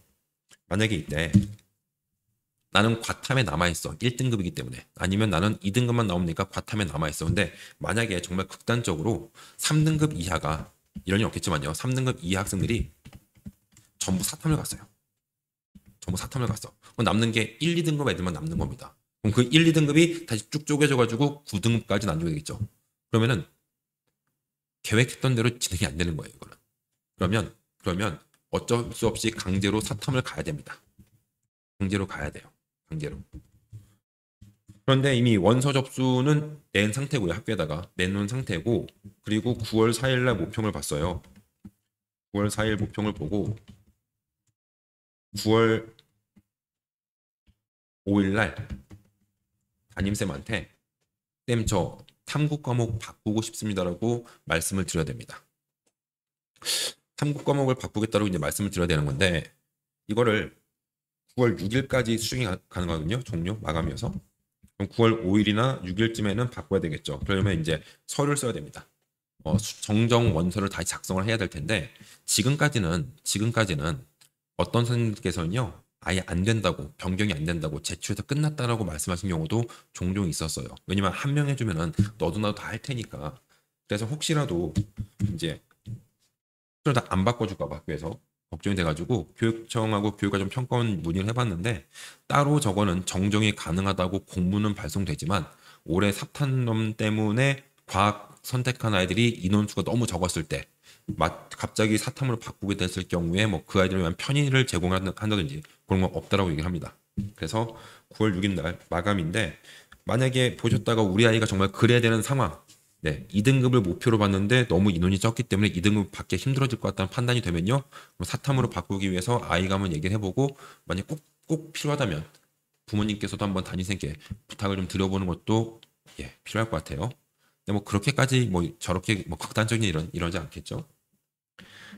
나는 과탐에 남아있어, 1등급이기 때문에, 아니면 나는 2등급만 나오니까 과탐에 남아있어. 근데 만약에 정말 극단적으로 3등급 이하가, 이런 일 없겠지만요, 3등급 이하 학생들이 전부 사탐을 갔어요. 그럼 남는 게 1, 2등급 애들만 남는 겁니다. 그럼 그 1, 2등급이 다시 쭉 쪼개져가지고 9등급까지 나뉘게 되겠죠. 그러면은 계획했던 대로 진행이 안 되는 거예요, 이거는. 그러면 그러면 어쩔 수 없이 강제로 사탐을 가야 됩니다. 강제로 가야 돼요. 강제로. 그런데 이미 원서 접수는 낸 상태고요. 학교에다가 내놓은 상태고, 그리고 9월 4일 날 모평을 봤어요. 9월 4일 모평을 보고 9월 5일 날 담임쌤한테 쌤 저 탐구 과목 바꾸고 싶습니다라고 말씀을 드려야 됩니다. 탐구 과목을 바꾸겠다고 이제 말씀을 드려야 되는 건데, 이거를 9월 6일까지 수정이 가능하거든요. 종료 마감이어서. 그럼 9월 5일이나 6일쯤에는 바꿔야 되겠죠. 그러면 이제 서류를 써야 됩니다. 정정 원서를 다시 작성을 해야 될 텐데, 지금까지는 어떤 선생님께서는요 아예 안 된다고, 변경이 안 된다고, 제출해서 끝났다라고 말씀하신 경우도 종종 있었어요. 왜냐면 한 명 해주면은 너도 나도 다 할 테니까. 그래서 혹시라도 이제 다 안 바꿔줄까 봐 학교에서 걱정이 돼가지고 교육청하고 교육과정 평가원 문의를 해봤는데, 따로 저거는 정정이 가능하다고 공문은 발송되지만 올해 사탄넘 때문에 과학 선택한 아이들이 인원수가 너무 적었을 때, 갑자기 사탐으로 바꾸게 됐을 경우에 뭐 그 아이들을 위한 편의를 제공한다든지 그런 건 없다라고 얘기를 합니다. 그래서 9월 6일 날 마감인데, 만약에 보셨다가 우리 아이가 정말 그래야 되는 상황, 네, 2등급을 목표로 봤는데 너무 인원이 적기 때문에 2등급 받기 힘들어질 것 같다는 판단이 되면요, 그럼 사탐으로 바꾸기 위해서 아이가 한번 얘기를 해보고, 만약 꼭 필요하다면 부모님께서도 한번 담임선생님께 부탁을 좀 드려보는 것도 필요할 것 같아요. 근데 뭐 그렇게까지 뭐 저렇게 뭐 극단적인 이러지 않겠죠.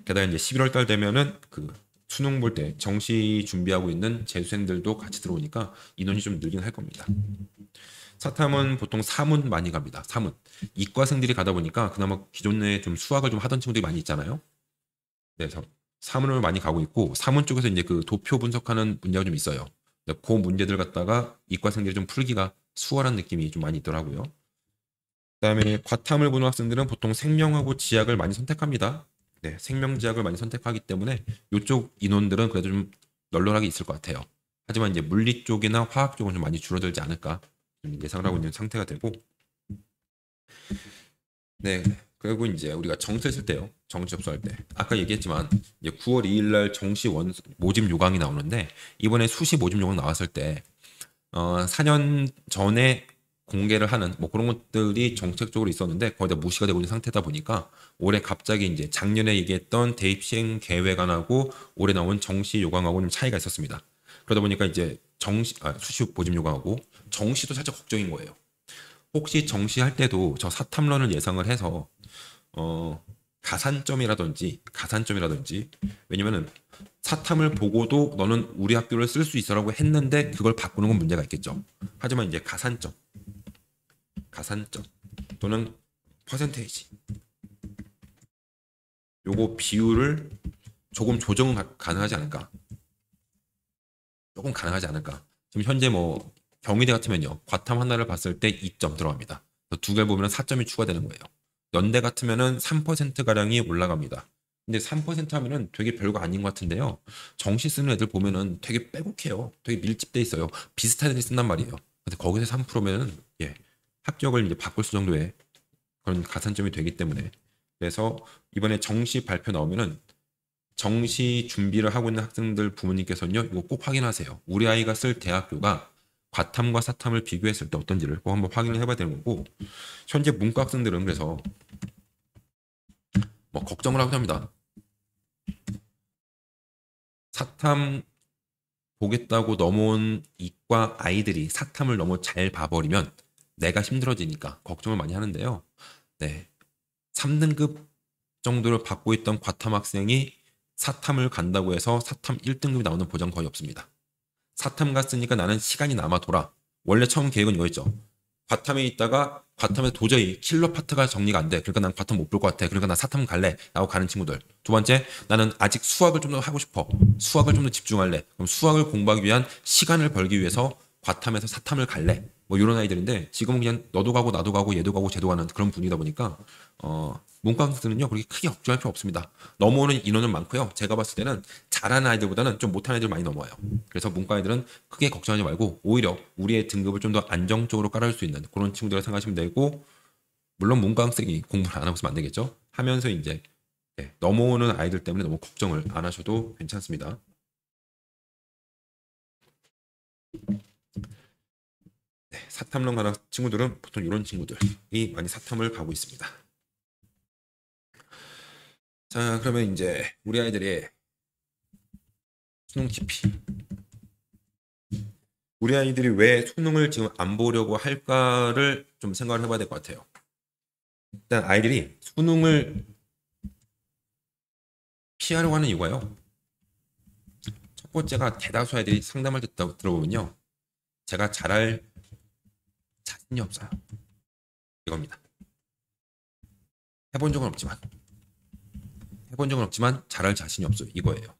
게다가 이제 11월 달 되면은 그 수능 볼 때 정시 준비하고 있는 재수생들도 같이 들어오니까 인원이 좀 늘긴 할 겁니다. 사탐은 보통 사문 많이 갑니다. 사문. 이과생들이 가다 보니까 그나마 기존에 좀 수학을 좀 하던 친구들이 많이 있잖아요. 그래서 사문을 많이 가고 있고, 사문 쪽에서 이제 그 도표 분석하는 문제가 좀 있어요. 그 문제들 갖다가 이과생들이 좀 풀기가 수월한 느낌이 좀 많이 있더라고요. 그다음에 과탐을 보는 학생들은 보통 생명하고 지학을 많이 선택합니다. 네, 생명지학을 많이 선택하기 때문에 이쪽 인원들은 그래도 좀 널널하게 있을 것 같아요. 하지만 이제 물리 쪽이나 화학 쪽은 좀 많이 줄어들지 않을까 예상을 하고 있는 상태가 되고, 네, 그리고 이제 우리가 정시를 쓸 때요, 정시 접수할 때 아까 얘기했지만 이제 9월 2일 날 정시 모집 요강이 나오는데, 이번에 수시 모집 요강 나왔을 때 4년 전에 공개를 하는 뭐 그런 것들이 정책적으로 있었는데 거의 다 무시가 되고 있는 상태다 보니까, 올해 갑자기 이제 작년에 얘기했던 대입 시행 계획안하고 올해 나온 정시 요강하고 좀 차이가 있었습니다. 그러다 보니까 이제 수시 모집 요강하고 정시도 살짝 걱정인 거예요. 혹시 정시할 때도 저 사탐런을 예상을 해서 가산점이라든지 왜냐면은 사탐을 보고도 너는 우리 학교를 쓸 수 있어라고 했는데 그걸 바꾸는 건 문제가 있겠죠. 하지만 이제 가산점 또는 퍼센테이지, 요거 비율을 조금 조정 가능하지 않을까? 조금 가능하지 않을까? 지금 현재 뭐 경희대 같으면요, 과탐 하나를 봤을 때 2점 들어갑니다. 두 개를 보면 4점이 추가되는 거예요. 연대 같으면은 3% 가량이 올라갑니다. 근데 3% 하면은 되게 별거 아닌 것 같은데요, 정시 쓰는 애들 보면은 되게 빼곡해요. 되게 밀집돼 있어요. 비슷한 애들이 쓴단 말이에요. 근데 거기서 3%면은 합격을 이제 바꿀 수 정도의 그런 가산점이 되기 때문에, 그래서 이번에 정시 발표 나오면은 정시 준비를 하고 있는 학생들 부모님께서는요, 이거 꼭 확인하세요. 우리 아이가 쓸 대학교가 과탐과 사탐을 비교했을 때 어떤지를 꼭 한번 확인을 해봐야 되는 거고, 현재 문과 학생들은 그래서 뭐 걱정을 하고 합니다. 사탐 보겠다고 넘어온 이과 아이들이 사탐을 너무 잘 봐버리면 내가 힘들어지니까 걱정을 많이 하는데요. 네, 3등급 정도를 받고 있던 과탐 학생이 사탐을 간다고 해서 사탐 1등급이 나오는 보장 거의 없습니다. 사탐 갔으니까 나는 시간이 남아 돌아. 원래 처음 계획은 이거였죠. 과탐에 있다가 과탐에 도저히 킬러 파트가 정리가 안 돼. 그러니까 난 과탐 못 볼 것 같아. 그러니까 난 사탐 갈래. 라고 가는 친구들. 두 번째, 나는 아직 수학을 좀 더 하고 싶어. 수학을 좀 더 집중할래. 그럼 수학을 공부하기 위한 시간을 벌기 위해서 과탐에서 사탐을 갈래. 뭐 이런 아이들인데, 지금은 그냥 너도 가고 나도 가고 얘도 가고 쟤도 가는 그런 분위기다 보니까 문과 학생들은요 그렇게 크게 걱정할 필요 없습니다. 넘어오는 인원은 많고요. 제가 봤을 때는 잘하는 아이들보다는 좀 못하는 아이들 많이 넘어와요. 그래서 문과 아이들은 크게 걱정하지 말고 오히려 우리의 등급을 좀 더 안정적으로 깔아줄 수 있는 그런 친구들을 생각하시면 되고, 물론 문과 학생이 공부를 안 하고 있으면 안 되겠죠. 하면서 이제 네, 넘어오는 아이들 때문에 너무 걱정을 안 하셔도 괜찮습니다. 네, 사탐론 가는 친구들은 보통 이런 친구들이 많이 사탐을 가고 있습니다. 자, 그러면 이제 우리 아이들의 수능 TP. 우리 아이들이 왜 수능을 지금 안 보려고 할까를 좀 생각을 해봐야 될 것 같아요. 일단 아이들이 수능을 피하려고 하는 이유가요. 첫 번째가 대다수 아이들이 상담을 들어보면요. 제가 잘할 자신이 없어요. 이겁니다. 해본 적은 없지만 잘할 자신이 없어요. 이거예요.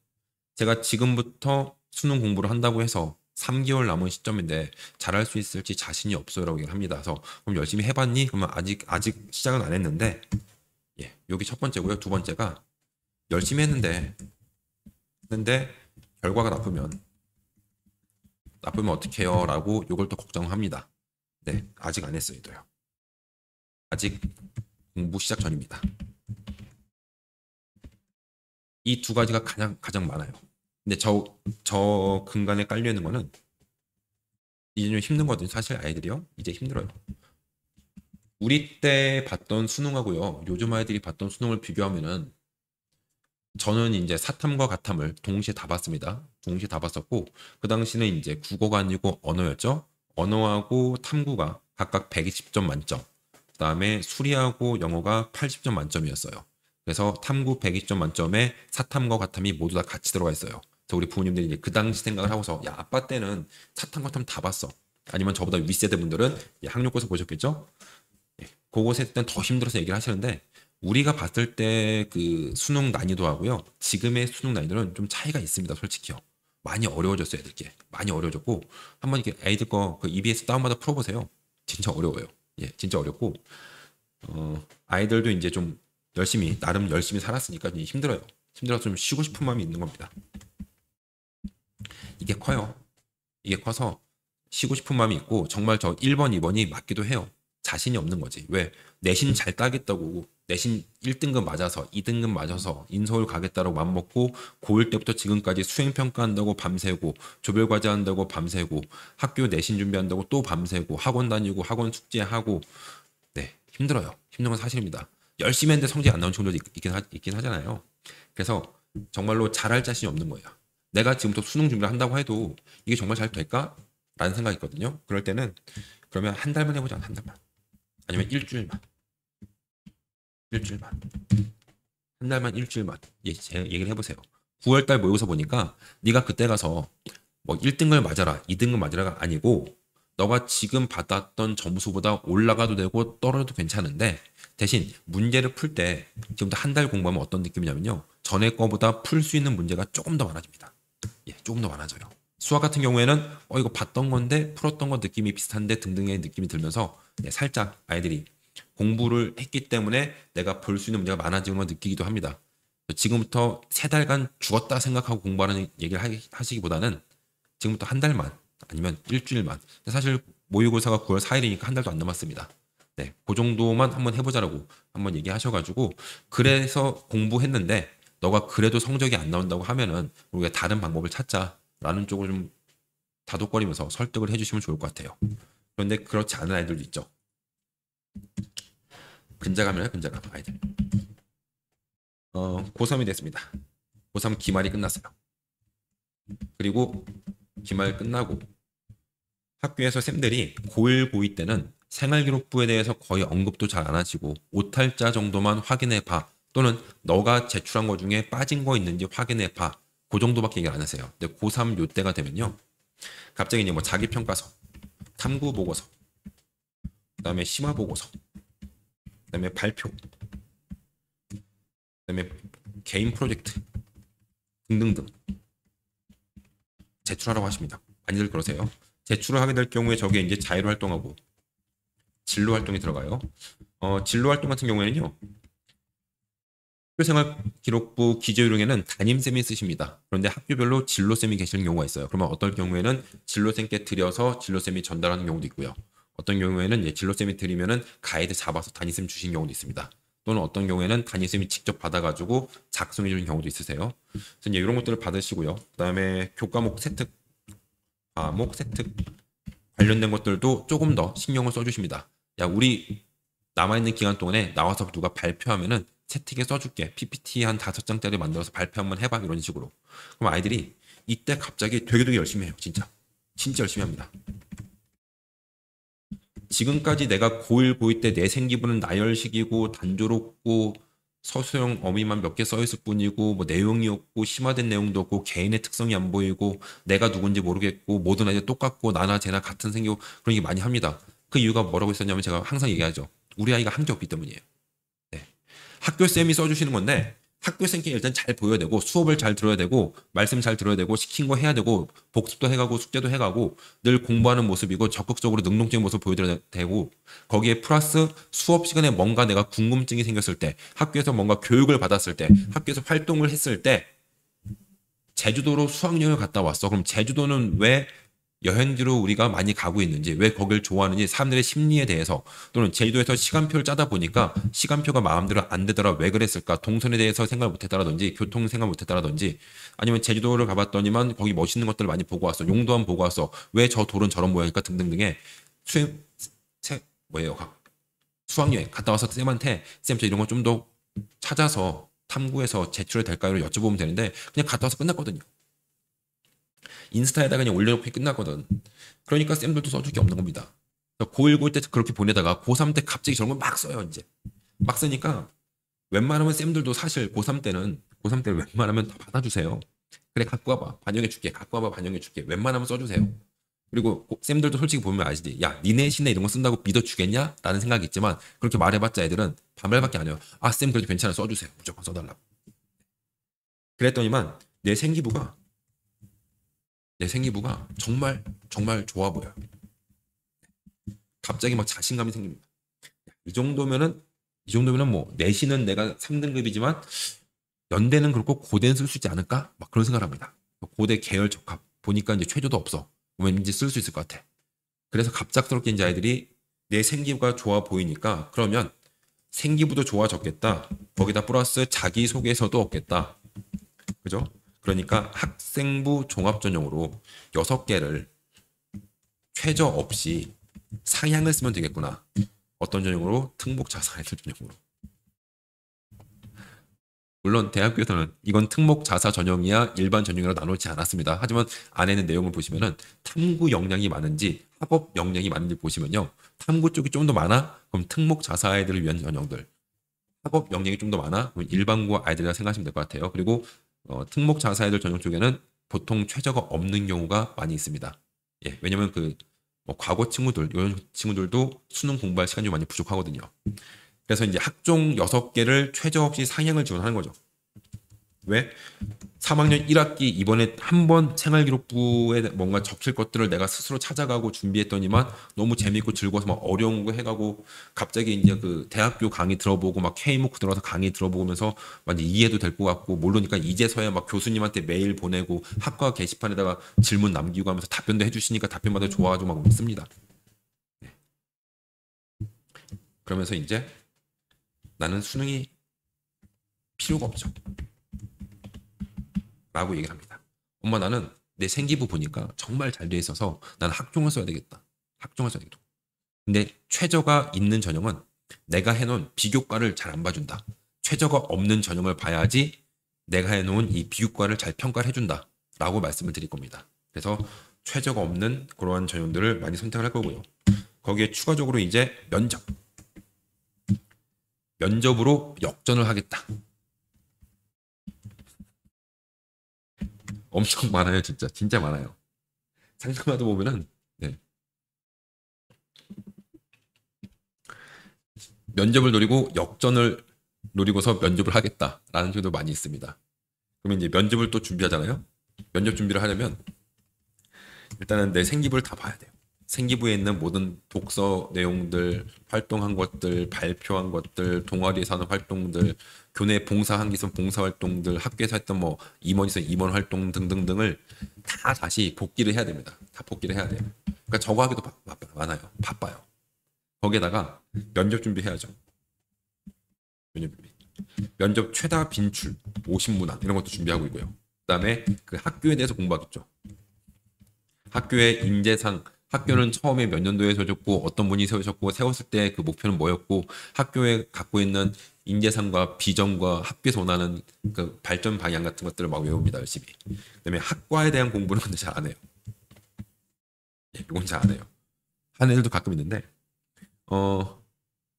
제가 지금부터 수능 공부를 한다고 해서 3개월 남은 시점인데 잘할 수 있을지 자신이 없어요라고 얘기를 합니다. 그래서 그럼 열심히 해봤니? 그러면 아직 시작은 안 했는데, 예, 여기 첫 번째고요. 두 번째가 열심히 했는데 결과가 나쁘면 어떻게 해요? 라고 이걸 또 걱정합니다. 네, 아직 안 했어요. 또요. 아직 공부 시작 전입니다. 이 두 가지가 가장 많아요. 근데 저 근간에 깔려 있는 거는 이제 좀 힘든 거거든요. 사실 아이들이요. 이제 힘들어요. 우리 때 봤던 수능하고요. 요즘 아이들이 봤던 수능을 비교하면은 저는 이제 사탐과 가탐을 동시에 다 봤습니다. 동시에 다 봤었고 그 당시는 이제 국어가 아니고 언어였죠. 언어하고 탐구가 각각 120점 만점. 그다음에 수리하고 영어가 80점 만점이었어요. 그래서 탐구 120점 만점에 사탐과 가탐이 모두 다 같이 들어가 있어요. 그래서 우리 부모님들이 이제 그 당시 생각을 하고서 야 아빠 때는 사탐 가탐 다 봤어. 아니면 저보다 윗세대 분들은 학력고사 보셨겠죠? 그거 세대 때는 더 힘들어서 얘기를 하시는데 우리가 봤을 때 그 수능 난이도하고요. 지금의 수능 난이도는 좀 차이가 있습니다. 솔직히요. 많이 어려워졌어요. 애들께. 많이 어려워졌고 한번 이렇게 애들 거 그 EBS 다운받아 풀어보세요. 진짜 어려워요. 예, 진짜 어렵고 아이들도 이제 좀 나름 열심히 살았으니까 힘들어요. 힘들어서 좀 쉬고 싶은 마음이 있는 겁니다. 이게 커요. 이게 커서 쉬고 싶은 마음이 있고 정말 저 1번, 2번이 맞기도 해요. 자신이 없는 거지. 왜? 내신 잘 따겠다고 내신 1등급 맞아서 2등급 맞아서 인서울 가겠다라고 맘먹고 고1 때부터 지금까지 수행평가한다고 밤새고 조별과제 한다고 밤새고 학교 내신 준비한다고 또 밤새고 학원 다니고 학원 숙제하고 네 힘들어요. 힘든 건 사실입니다. 열심히 했는데 성적이 안 나온 친구들도 있긴 하잖아요. 그래서 정말로 잘할 자신이 없는 거예요. 내가 지금부터 수능 준비를 한다고 해도 이게 정말 잘 될까? 라는 생각이 있거든요. 그럴 때는 그러면 한 달만 해보자. 한 달만. 아니면 일주일만. 한 달만 일주일만 얘기를 해보세요. 9월달 모의고사 보니까 네가 그때 가서 뭐 1등을 맞아라 2등을 맞아라가 아니고 너가 지금 받았던 점수보다 올라가도 되고 떨어져도 괜찮은데 대신 문제를 풀 때 지금부터 한 달 공부하면 어떤 느낌이냐면요. 전에 거보다 풀 수 있는 문제가 조금 더 많아집니다. 예, 조금 더 많아져요. 수학 같은 경우에는 이거 봤던 건데 풀었던 거 느낌이 비슷한데 등등의 느낌이 들면서 살짝 아이들이 공부를 했기 때문에 내가 볼 수 있는 문제가 많아지는 걸 느끼기도 합니다. 지금부터 3달간 죽었다 생각하고 공부하는 얘기를 하시기보다는 지금부터 한 달만 아니면 일주일만 사실 모의고사가 9월 4일이니까 한 달도 안 남았습니다. 네, 그 정도만 한번 해보자라고 한번 얘기하셔가지고 그래서 공부했는데 너가 그래도 성적이 안 나온다고 하면은 우리가 다른 방법을 찾자라는 쪽을 좀 다독거리면서 설득을 해주시면 좋을 것 같아요. 그런데 그렇지 않은 아이들도 있죠. 근자감이에요, 근자감 아이들. 고3이 됐습니다. 고3 기말이 끝났어요. 그리고 기말 끝나고 학교에서 쌤들이 고1, 고2 때는 생활기록부에 대해서 거의 언급도 잘 안 하시고 오탈자 정도만 확인해 봐 또는 너가 제출한 거 중에 빠진 거 있는지 확인해 봐 그 정도밖에 얘기를 안 하세요. 근데 고3 요 때가 되면요 갑자기 이제 뭐 자기평가서, 탐구보고서, 그다음에 심화보고서, 그다음에 발표, 그다음에 개인 프로젝트 등등등 제출하라고 하십니다. 많이들 그러세요. 제출을 하게 될 경우에 저게 이제 자율 활동하고 진로 활동이 들어가요. 진로 활동 같은 경우에는요. 학교생활 기록부 기재요령에는 담임쌤이 쓰십니다. 그런데 학교별로 진로쌤이 계시는 경우가 있어요. 그러면 어떨 경우에는 진로쌤께 드려서 진로쌤이 전달하는 경우도 있고요. 어떤 경우에는 진로쌤이 드리면은 가이드 잡아서 담임쌤 주신 경우도 있습니다. 또는 어떤 경우에는 담임쌤이 직접 받아가지고 작성해 주는 경우도 있으세요. 그래서 이제 이런 것들을 받으시고요. 그다음에 교과목 세특, 과목 세특 관련된 것들도 조금 더 신경을 써주십니다. 야, 우리 남아있는 기간 동안에 나와서 누가 발표하면은 채팅에 써줄게. PPT 한 5장짜리 만들어서 발표 한번 해봐. 이런 식으로. 그럼 아이들이 이때 갑자기 되게 열심히 해요. 진짜. 진짜 열심히 합니다. 지금까지 내가 고1, 고2 때 내 생기부는 나열식이고 단조롭고 서술형 어휘만 몇 개 써있을 뿐이고 뭐 내용이 없고 심화된 내용도 없고 개인의 특성이 안 보이고 내가 누군지 모르겠고 모든 아이들 똑같고 나나 쟤나 같은 생기고 그런 얘기 많이 합니다. 그 이유가 뭐라고 있었냐면 제가 항상 얘기하죠. 우리 아이가 한 게 없기 때문이에요. 네. 학교 쌤이 써주시는 건데 학교 쌤께 일단 잘 보여야 되고 수업을 잘 들어야 되고 말씀 잘 들어야 되고 시킨 거 해야 되고 복습도 해가고 숙제도 해가고 늘 공부하는 모습이고 적극적으로 능동적인 모습을 보여드려야 되고 거기에 플러스 수업 시간에 뭔가 내가 궁금증이 생겼을 때 학교에서 뭔가 교육을 받았을 때 학교에서 활동을 했을 때 제주도로 수학여행을 갔다 왔어. 그럼 제주도는 왜 여행지로 우리가 많이 가고 있는지, 왜 거길 좋아하는지, 사람들의 심리에 대해서, 또는 제주도에서 시간표를 짜다 보니까 시간표가 마음대로 안 되더라. 왜 그랬을까? 동선에 대해서 생각을 못 했다라든지, 교통 생각 못 했다라든지, 아니면 제주도를 가봤더니만 거기 멋있는 것들을 많이 보고 왔어. 용도만 보고 왔어. 왜 저 돌은 저런 모양일까? 등등등의 수행, 뭐예요? 수학여행 갔다 와서 쌤한테, 쌤, 저 이런 거 좀 더 찾아서 탐구해서 제출이 될까요? 여쭤보면 되는데, 그냥 갔다 와서 끝났거든요. 인스타에다 그냥 올려놓고 끝나거든. 그러니까 쌤들도 써줄 게 없는 겁니다. 고1, 고1 때 그렇게 보내다가 고3 때 갑자기 저런 걸 막 써요, 이제. 막 쓰니까 웬만하면 쌤들도 사실 고3 때는 웬만하면 다 받아주세요. 그래, 갖고 와봐. 반영해줄게. 갖고 와봐. 반영해줄게. 웬만하면 써주세요. 그리고 쌤들도 솔직히 보면 알지. 야, 니네 신내 이런 거 쓴다고 믿어주겠냐? 라는 생각이 있지만 그렇게 말해봤자 애들은 반말밖에 안 해요. 아, 쌤 그래도 괜찮아. 써주세요. 무조건 써달라고. 그랬더니만 내 생기부가 정말 좋아 보여요. 갑자기 막 자신감이 생깁니다. 이 정도면은 뭐 내신은 내가 3등급이지만 연대는 그렇고 고대는 쓸 수 있지 않을까? 막 그런 생각을 합니다. 고대 계열 적합 보니까 이제 최저도 없어. 왠지 쓸 수 있을 것 같아. 그래서 갑작스럽게 이제 아이들이 내 생기부가 좋아 보이니까 그러면 생기부도 좋아졌겠다. 거기다 플러스 자기소개서도 없겠다. 그죠? 그러니까 학생부 종합전형으로 6개를 최저 없이 상향을 쓰면 되겠구나. 어떤 전형으로? 특목자사애들 전형으로. 물론 대학교에서는 이건 특목자사 전형이야 일반 전형이라 나누지 않았습니다. 하지만 안에는 내용을 보시면은 탐구 역량이 많은지 학업 역량이 많은지 보시면요. 탐구 쪽이 좀 더 많아? 그럼 특목자사 아이들을 위한 전형들. 학업 역량이 좀 더 많아? 그럼 일반고 아이들이라 생각하시면 될 것 같아요. 그리고 특목자사 아이들 전형 쪽에는 보통 최저가 없는 경우가 많이 있습니다. 예, 왜냐면 뭐 과거 친구들, 이런 친구들도 수능 공부할 시간이 많이 부족하거든요. 그래서 이제 학종 6개를 최저 없이 상향을 지원하는 거죠. 왜? 3학년 1학기 이번에 한 번 생활기록부에 뭔가 적힐 것들을 내가 스스로 찾아가고 준비했더니만 너무 재밌고 즐거워서 막 어려운 거 해가고 갑자기 이제 그 대학교 강의 들어보고 막 K무크 들어서 강의 들어보면서 완전 이해도 될 것 같고 모르니까 이제서야 막 교수님한테 메일 보내고 학과 게시판에다가 질문 남기고 하면서 답변도 해주시니까 답변마다 좋아가지고 막 씁니다. 네. 그러면서 이제 나는 수능이 필요가 없죠. 라고 얘기를 합니다. 엄마 나는 내 생기부 보니까 정말 잘 돼 있어서 나는 학종을 써야 되겠다. 학종을 써야 되겠다. 근데 최저가 있는 전형은 내가 해놓은 비교과를 잘 안 봐준다. 최저가 없는 전형을 봐야지 내가 해놓은 이 비교과를 잘 평가를 해준다. 라고 말씀을 드릴 겁니다. 그래서 최저가 없는 그러한 전형들을 많이 선택을 할 거고요. 거기에 추가적으로 이제 면접으로 역전을 하겠다. 엄청 많아요, 진짜 많아요. 상담하다 보면은 네. 면접을 노리고 역전을 노리고서 면접을 하겠다라는 경우도 많이 있습니다. 그러면 이제 면접을 또 준비하잖아요. 면접 준비를 하려면 일단은 내 생기부를 다 봐야 돼요. 생기부에 있는 모든 독서 내용들, 활동한 것들, 발표한 것들, 동아리에서 하는 활동들, 교내 봉사한 게 있으면 봉사 활동들, 학교에서 했던 뭐 임원에서 임원 활동 등등등을 다 다시 복기를 해야 됩니다. 다 복기를 해야 돼요. 그러니까 저거 하기도 많아요. 바빠요. 거기에다가 면접 준비해야죠. 면접 준비. 면접 최다 빈출 50문항 이런 것도 준비하고 있고요. 그다음에 그 학교에 대해서 공부하겠죠. 학교의 인재상, 학교는 처음에 몇 년도에 세워졌고 어떤 분이 세우셨고 세웠을 때 그 목표는 뭐였고 학교에 갖고 있는 인재상과 비전과 학교에서 원하는 그 발전 방향 같은 것들을 막 외웁니다. 열심히. 그다음에 학과에 대한 공부는 근데 잘 안 해요. 이건 잘 안 해요. 하는 애들도 가끔 있는데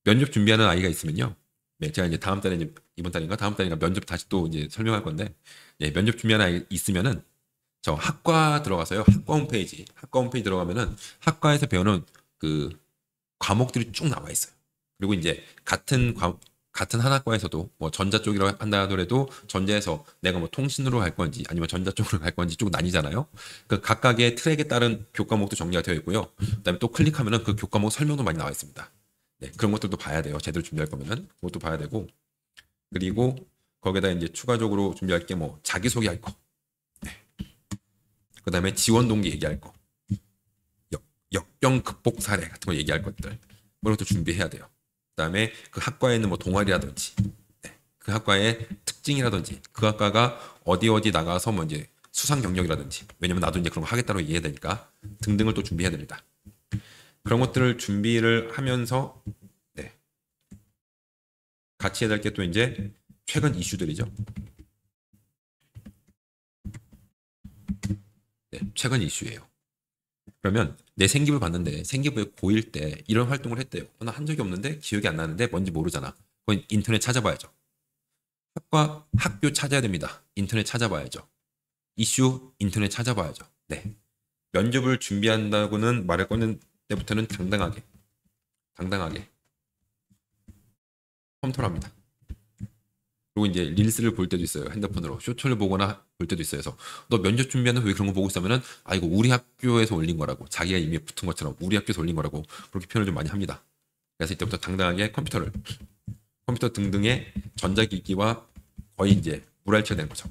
면접 준비하는 아이가 있으면요. 네, 제가 이제 다음 달에 이번 달인가 다음 달인가 면접 다시 또 이제 설명할 건데 면접 준비하는 아이 있으면은 저 학과 들어가서요. 학과 홈페이지 들어가면은 학과에서 배우는 그 과목들이 쭉 나와 있어요. 그리고 이제 같은 한 학과에서도 뭐 전자 쪽이라고 한다 하더라도 전자에서 내가 뭐 통신으로 갈 건지 아니면 전자 쪽으로 갈 건지 쭉 나뉘잖아요. 그 각각의 트랙에 따른 교과목도 정리가 되어 있고요. 그다음에 또 클릭하면은 그 교과목 설명도 많이 나와 있습니다. 네, 그런 것들도 봐야 돼요. 제대로 준비할 거면은 그것도 봐야 되고 그리고 거기에다 이제 추가적으로 준비할 게 뭐 자기소개할 거, 그다음에 지원 동기 얘기할 거, 역경 극복 사례 같은 거 얘기할 것들 그런 것도 준비해야 돼요. 그다음에 그 학과에 있는 뭐 동아리라든지 그 학과의 특징이라든지 그 학과가 어디 나가서 뭐 이제 수상 경력이라든지 왜냐면 나도 이제 그런 거 하겠다고 얘기해야 되니까 등등을 또 준비해야 됩니다. 그런 것들을 준비를 하면서 같이 해야 될 게 또 이제 최근 이슈들이죠. 최근 이슈예요. 그러면 내 생기부 봤는데 생기부에 고1 때 이런 활동을 했대요. 나 한 적이 없는데 기억이 안 나는데 뭔지 모르잖아. 그건 인터넷 찾아봐야죠. 학교 찾아야 됩니다. 인터넷 찾아봐야죠. 이슈 인터넷 찾아봐야죠. 네. 면접을 준비한다고는 말을 꺼낸 때부터는 당당하게 컴퓨터랍니다. 그리고 이제 릴스를 볼 때도 있어요. 핸드폰으로 쇼츠를 보거나 볼 때도 있어요. 그래서 너 면접 준비하는 왜 그런 거 보고 있으면은 이거 우리 학교에서 올린 거라고 자기가 이미 붙은 것처럼 우리 학교에서 올린 거라고 그렇게 표현을 좀 많이 합니다. 그래서 이때부터 당당하게 컴퓨터 등등의 전자기기와 거의 이제 물알치가 되는 거죠.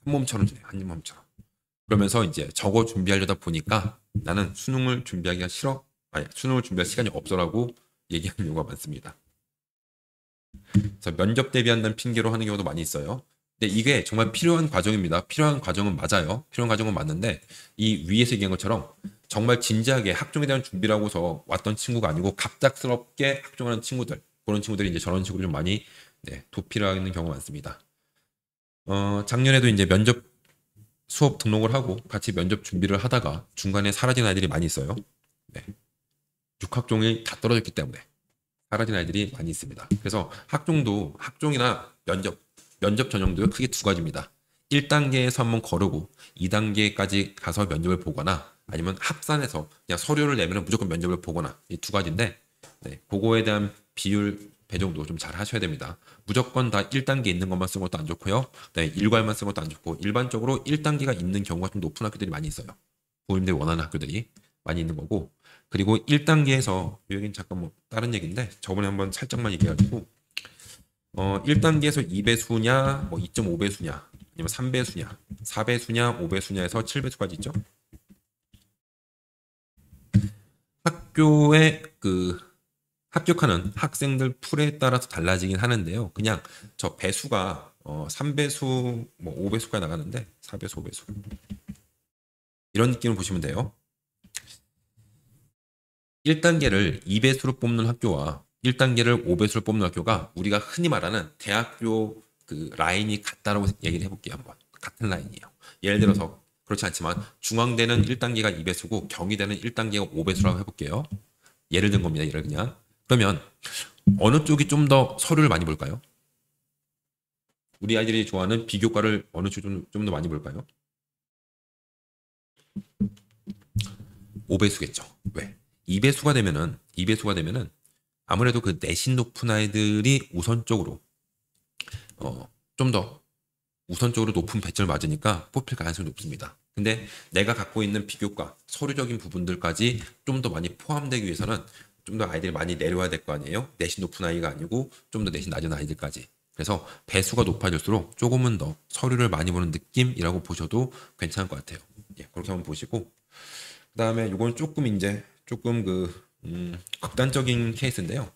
한 몸처럼 지내요. 한 몸처럼. 그러면서 이제 저거 준비하려다 보니까 나는 수능을 준비하기가 싫어. 수능을 준비할 시간이 없어라고 얘기하는 경우가 많습니다. 그래서 면접 대비한다는 핑계로 하는 경우도 많이 있어요. 근데 이게 정말 필요한 과정입니다. 필요한 과정은 맞아요. 필요한 과정은 맞는데 이 위에서 얘기한 것처럼 정말 진지하게 학종에 대한 준비를 하고서 왔던 친구가 아니고 갑작스럽게 학종하는 친구들 그런 친구들이 이제 저런 식으로 좀 많이 도피를 하는 경우가 많습니다. 작년에도 이제 면접 수업 등록을 하고 같이 면접 준비를 하다가 중간에 사라진 아이들이 많이 있어요. 6학종이 다 떨어졌기 때문에 사라진 아이들이 많이 있습니다. 그래서 학종이나 면접 전형도 크게 두 가지입니다. 1단계에서 한번 거르고 2단계까지 가서 면접을 보거나 아니면 합산해서 그냥 서류를 내면 무조건 면접을 보거나 이 두 가지인데 그거에 대한 비율 배정도 좀 잘 하셔야 됩니다. 무조건 다 1단계 있는 것만 쓴 것도 안 좋고요. 일괄만 쓴 것도 안 좋고 일반적으로 1단계가 있는 경우가 좀 높은 학교들이 많이 있어요. 부모님들이 원하는 학교들이 많이 있는 거고 그리고 1단계에서 여긴 잠깐 뭐 다른 얘기인데 저번에 한번 살짝만 얘기해가지고 1단계에서 2배수냐 뭐 2.5배수냐 아니면 3배수냐 4배수냐 5배수냐에서 7배수까지 있죠. 학교에 그 합격하는 학생들 풀에 따라서 달라지긴 하는데요. 그냥 저 배수가 3배수 뭐 5배수까지 나가는데 4배수 5배수 이런 느낌을 보시면 돼요. 1단계를 2배수로 뽑는 학교와 1단계를 5배수로 뽑는 학교가 우리가 흔히 말하는 대학교 그 라인이 같다라고 얘기를 해볼게요. 한번 같은 라인이에요. 예를 들어서 그렇지 않지만 중앙대는 1단계가 2배수고 경희대는 1단계가 5배수라고 해볼게요. 예를 든 겁니다. 예를 그냥. 그러면 어느 쪽이 좀 더 서류를 많이 볼까요? 우리 아이들이 좋아하는 비교과를 어느 쪽이 좀 더 많이 볼까요? 5배수겠죠. 왜? 2배수가 되면은 아무래도 그 내신 높은 아이들이 우선적으로 좀 더 우선적으로 높은 배점을 맞으니까 뽑힐 가능성이 높습니다. 근데 내가 갖고 있는 비교과 서류적인 부분들까지 좀 더 많이 포함되기 위해서는 좀 더 아이들이 많이 내려와야 될 거 아니에요. 내신 높은 아이가 아니고 좀 더 내신 낮은 아이들까지. 그래서 배수가 높아질수록 조금은 더 서류를 많이 보는 느낌이라고 보셔도 괜찮을 것 같아요. 그렇게 한번 보시고 그다음에 이건 조금 극단적인 케이스인데요.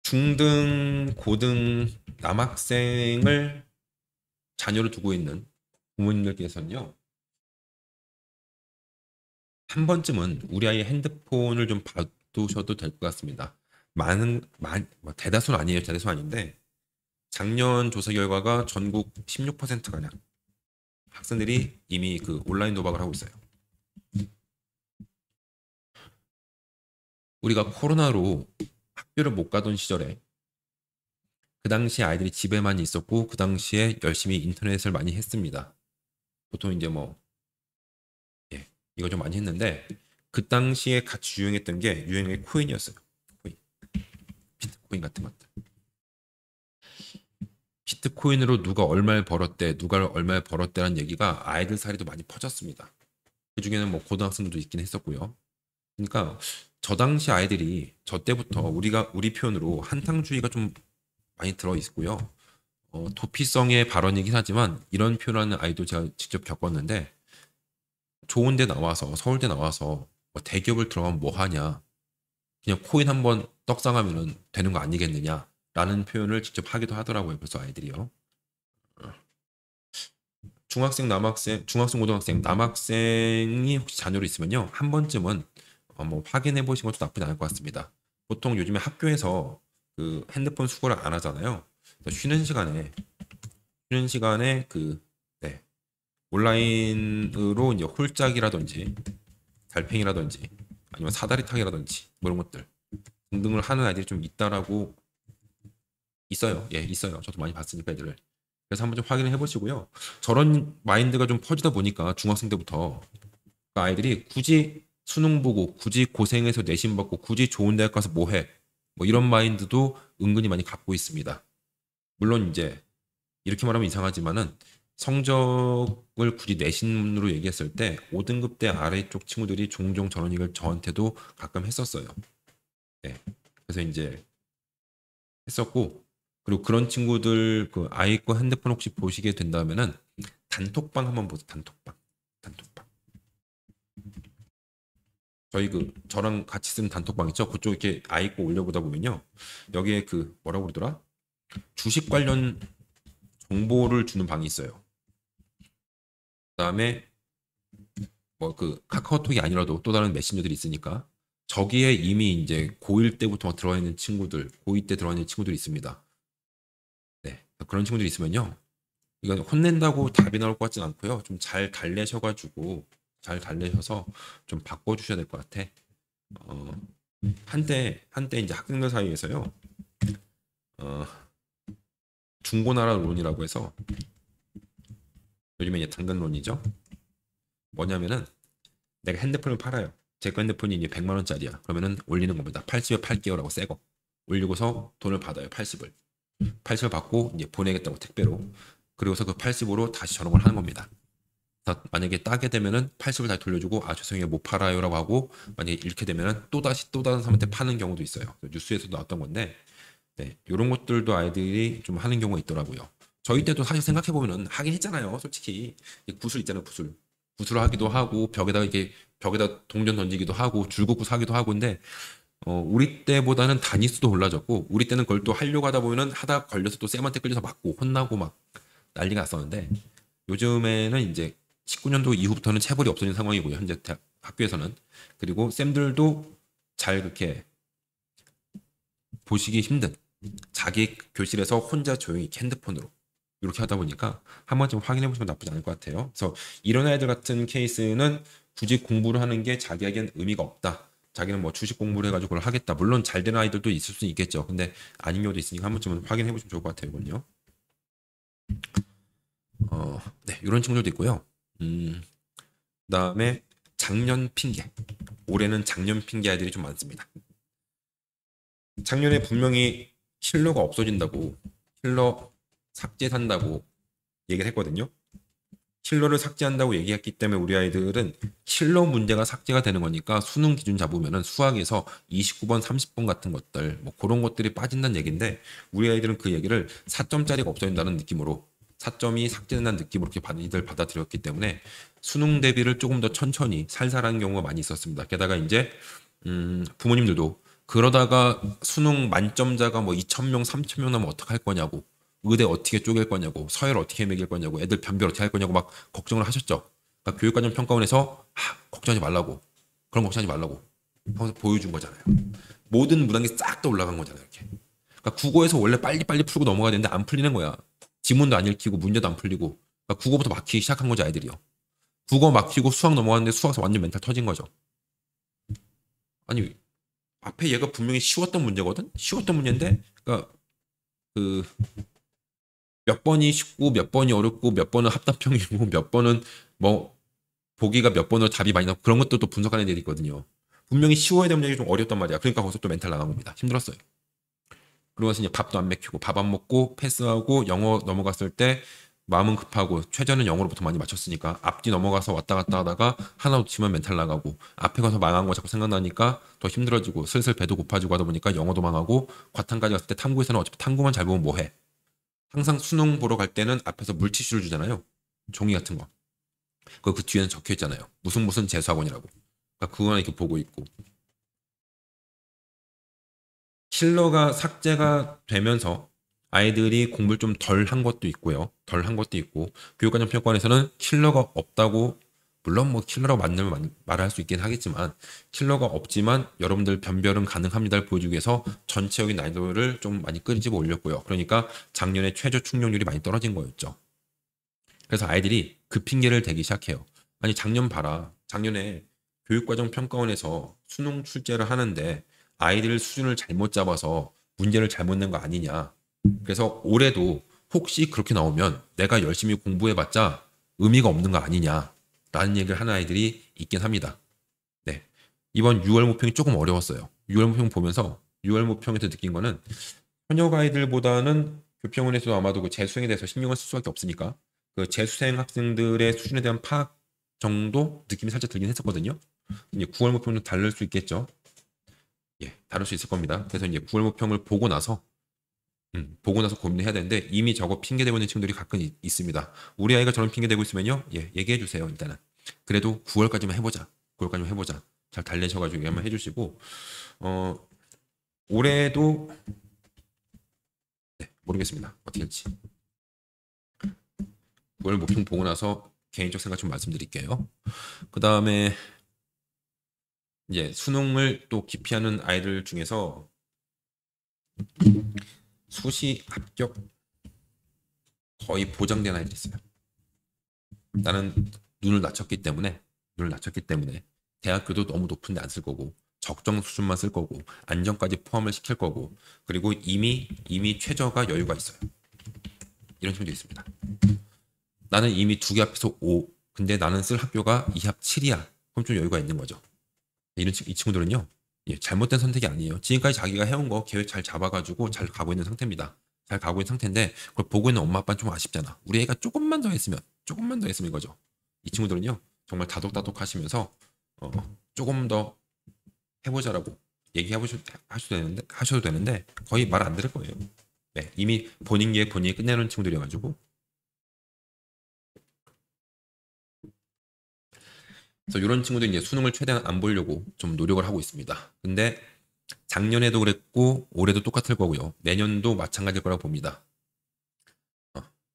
중등, 고등 남학생을 자녀로 두고 있는 부모님들께서는요, 한 번쯤은 우리 아이의 핸드폰을 좀 봐두셔도 될 것 같습니다. 뭐 대다수는 아니에요. 대다수는 아닌데, 작년 조사 결과가 전국 16%가량 학생들이 이미 그 온라인 도박을 하고 있어요. 우리가 코로나로 학교를 못 가던 시절에 그 당시에 아이들이 집에만 있었고 그 당시에 열심히 인터넷을 많이 했습니다. 보통 이제 뭐 이거 좀 많이 했는데 그 당시에 같이 유행했던 게 유행의 코인이었어요. 코인. 비트코인 같은 것들. 비트코인으로 누가 얼마를 벌었대, 누가 얼마를 벌었대라는 얘기가 아이들 사이에도 많이 퍼졌습니다. 그 중에는 뭐 고등학생들도 있긴 했었고요. 그러니까 저 당시 아이들이 저 때부터 우리 표현으로 한탕주의가 좀 많이 들어 있고요. 도피성의 발언이긴 하지만 이런 표현하는 아이도 제가 직접 겪었는데 좋은 데 나와서 서울대 나와서 뭐 대기업을 들어가면 뭐 하냐, 그냥 코인 한번 떡상하면 되는 거 아니겠느냐라는 표현을 직접 하기도 하더라고요. 벌써 아이들이요. 중학생, 고등학생, 남학생이 혹시 자녀로 있으면요, 한 번쯤은 뭐 확인해 보시는 것도 나쁘지 않을 것 같습니다. 보통 요즘에 학교에서 그 핸드폰 수거를 안 하잖아요. 그래서 쉬는 시간에 온라인으로 이제 홀짝이라든지 달팽이라든지 아니면 사다리 타기라든지 뭐 이런 것들 등등을 하는 아이들이 좀 있다라고 있어요. 예, 있어요. 저도 많이 봤으니까 애들을. 그래서 한번 좀 확인을 해보시고요. 저런 마인드가 좀 퍼지다 보니까 중학생 때부터 그 아이들이 굳이 수능 보고 굳이 고생해서 내신 받고 굳이 좋은 대학 가서 뭐 해? 뭐 이런 마인드도 은근히 많이 갖고 있습니다. 물론 이제 이렇게 말하면 이상하지만은 성적을 굳이 내신으로 얘기했을 때 5등급 대 아래쪽 친구들이 종종 저런 얘기를 저한테도 가끔 했었어요. 네. 그래서 이제 했었고, 그리고 그런 친구들 그 아이 거 핸드폰 혹시 보시게 된다면은 단톡방 한번 보세요. 단톡방. 저희 저랑 같이 쓰는 단톡방 있죠. 그쪽 이렇게 아이 거 올려보다 보면요, 여기에 그 뭐라고 그러더라? 주식 관련 정보를 주는 방이 있어요. 그다음에 뭐 그 카카오톡이 아니라도 또 다른 메신저들이 있으니까 저기에 이미 이제 고1 때부터 들어와 있는 친구들, 고2 때 들어와 있는 친구들이 있습니다. 네, 그런 친구들이 있으면요, 이건 혼낸다고 답이 나올 것 같진 않고요. 좀 잘 달래셔서 좀 바꿔주셔야 될 것 같아. 어, 한때 이제 학생들 사이에서요, 어, 중고나라론이라고 해서 요즘에 이제 당근론이죠. 뭐냐면은 내가 핸드폰을 팔아요. 제 거 핸드폰이 이제 100만 원짜리야. 그러면은 올리는 겁니다. 80에 팔게요라고 새 거. 올리고서 돈을 받아요. 80을. 80을 받고 이제 보내겠다고 택배로. 그리고서 그 80으로 다시 저런 걸 하는 겁니다. 만약에 따게 되면은 80을 다시 돌려주고 아 죄송해요 못 팔아요라고 하고, 만약에 잃게 되면은 또 다른 사람한테 파는 경우도 있어요. 뉴스에서도 나왔던 건데, 네, 이런 것들도 아이들이 좀 하는 경우가 있더라고요. 저희 때도 사실 생각해 보면은 하긴 했잖아요. 솔직히 구슬 있잖아요. 구슬을 하기도 하고 벽에다 동전 던지기도 하고 줄긋고 사기도 하고. 근데 우리 때보다는 단위수도 올라졌고, 우리 때는 그걸 또 하려고 하다 보면은 하다 걸려서 또 쌤한테 끌려서 맞고 혼나고 막 난리가 났었는데, 요즘에는 이제 19년도 이후부터는 체벌이 없어진 상황이고요. 현재 학교에서는. 그리고 쌤들도 잘 그렇게 보시기 힘든, 자기 교실에서 혼자 조용히 핸드폰으로 이렇게 하다 보니까 한 번쯤 확인해 보시면 나쁘지 않을 것 같아요. 그래서 이런 아이들 같은 케이스는 굳이 공부를 하는 게 자기에겐 의미가 없다. 자기는 뭐 주식 공부를 해가지고 그걸 하겠다. 물론 잘 되는 아이들도 있을 수 있겠죠. 근데 아닌 경우도 있으니까 한 번쯤은 확인해 보시면 좋을 것 같아요. 이건요. 네, 이런 친구들도 있고요. 그다음에 작년 핑계. 올해는 작년 핑계 아이들이 좀 많습니다. 작년에 분명히 킬러가 없어진다고, 킬러 삭제한다고 얘기를 했거든요. 킬러를 삭제한다고 얘기했기 때문에 우리 아이들은 킬러 문제가 삭제가 되는 거니까 수능 기준 잡으면은 수학에서 29번, 30번 같은 것들, 뭐 그런 것들이 빠진다는 얘기인데, 우리 아이들은 그 얘기를 4점짜리가 없어진다는 느낌으로, 4점이 삭제된다는 느낌으로 이렇게 많이들 받아들였기 때문에 수능 대비를 조금 더 천천히 살살하는 경우가 많이 있었습니다. 게다가 이제 부모님들도 그러다가 수능 만점자가 뭐 2,000명, 3,000명 나면 어떡할 거냐고, 의대 어떻게 쪼갤 거냐고, 서열 어떻게 매길 거냐고, 애들 변별 어떻게 할 거냐고 막 걱정을 하셨죠. 그러니까 교육과정 평가원에서 걱정하지 말라고, 그런 걱정하지 말라고 하면서 보여준 거잖아요. 모든 문항이 싹 다 올라간 거잖아요. 이렇게. 그러니까 국어에서 원래 빨리빨리 풀고 넘어가야 되는데 안 풀리는 거야. 지문도 안 읽히고 문제도 안 풀리고. 그러니까 국어부터 막히기 시작한 거죠, 아이들이요. 국어 막히고 수학 넘어갔는데 수학에서 완전 멘탈 터진 거죠. 아니, 앞에 얘가 분명히 쉬웠던 문제거든? 쉬웠던 문제인데, 그러니까 그 몇 번이 쉽고 몇 번이 어렵고 몇 번은 합답형이고 몇 번은 뭐 보기가 몇 번으로 답이 많이 나고 그런 것도 또 분석하는 애들이 있거든요. 분명히 쉬워야 되는 문제가 좀 어렵단 말이야. 그러니까 거기서 또 멘탈 나간 겁니다. 힘들었어요. 그러고 나서 이제 밥도 안 먹히고 밥 안 먹고 패스하고 영어 넘어갔을 때 마음은 급하고 최저는 영어로부터 많이 맞췄으니까 앞뒤 넘어가서 왔다 갔다 하다가 하나 놓치면 멘탈 나가고 앞에 가서 망한 거 자꾸 생각나니까 더 힘들어지고 슬슬 배도 고파지고 하다 보니까 영어도 망하고 과탐까지 갔을 때 탐구에서는 어차피 탐구만 잘 보면 뭐해. 항상 수능 보러 갈 때는 앞에서 물티슈를 주잖아요. 종이 같은 거. 그 뒤에는 적혀 있잖아요. 무슨 재수학원이라고. 그러니까 그거만 이렇게 보고 있고. 킬러가 삭제가 되면서 아이들이 공부를 좀 덜 한 것도 있고요. 덜 한 것도 있고 교육과정 평가원에서는 킬러가 없다고, 물론 뭐 킬러라고 만들면 말할 수 있긴 하겠지만 킬러가 없지만 여러분들 변별은 가능합니다를 보여주기 위해서 전체적인 난이도를 좀 많이 끄집어 올렸고요. 그러니까 작년에 최저 충족률이 많이 떨어진 거였죠. 그래서 아이들이 그 핑계를 대기 시작해요. 아니 작년 봐라. 작년에 교육과정 평가원에서 수능 출제를 하는데 아이들 수준을 잘못 잡아서 문제를 잘못 낸 거 아니냐. 그래서 올해도 혹시 그렇게 나오면 내가 열심히 공부해봤자 의미가 없는 거 아니냐 라는 얘기를 하는 아이들이 있긴 합니다. 네. 이번 6월 모평이 조금 어려웠어요. 6월 모평 보면서 6월 모평에서 느낀 거는 현역 아이들보다는 교평원에서도 아마도 그 재수생에 대해서 신경을 쓸 수밖에 없으니까 그 재수생 학생들의 수준에 대한 파악 정도 느낌이 살짝 들긴 했었거든요. 이제 9월 모평도 다를 수 있겠죠. 예, 다를 수 있을 겁니다. 그래서 이제 9월 모평을 보고 나서 고민해야 되는데 이미 저거 핑계 대고 있는 친구들이 가끔 있습니다. 우리 아이가 저런 핑계 대고 있으면요, 예, 얘기해 주세요. 일단은 그래도 9월까지만 해보자. 9월까지만 해보자. 잘 달래셔가지고 한번 해주시고 올해도 네, 모르겠습니다. 어떻게 할지. 9월 모평 보고 나서 개인적 생각 좀 말씀드릴게요. 그 다음에 이제 수능을 또 기피하는 아이들 중에서 수시 합격 거의 보장된 아이들이 있어요. 나는 눈을 낮췄기 때문에 대학교도 너무 높은데 안 쓸 거고 적정 수준만 쓸 거고 안정까지 포함을 시킬 거고 그리고 이미 최저가 여유가 있어요. 이런 친구도 있습니다. 나는 이미 두 개 합해서 5. 근데 나는 쓸 학교가 2합 7이야. 그럼 좀 여유가 있는 거죠. 이 친구들은요. 예, 잘못된 선택이 아니에요. 지금까지 자기가 해온 거 계획 잘 잡아가지고 잘 가고 있는 상태입니다. 잘 가고 있는 상태인데 그걸 보고 있는 엄마 아빠는 좀 아쉽잖아. 우리 애가 조금만 더 했으면 이거죠. 이 친구들은요. 정말 다독다독 하시면서 조금 더 해보자라고 하셔도 되는데 거의 말 안 들을 거예요. 네, 이미 본인 계획 본인이 끝내는 친구들이어가지고 그래서 이런 친구들이 이제 수능을 최대한 안 보려고 좀 노력을 하고 있습니다. 근데 작년에도 그랬고 올해도 똑같을 거고요. 내년도 마찬가지일 거라고 봅니다.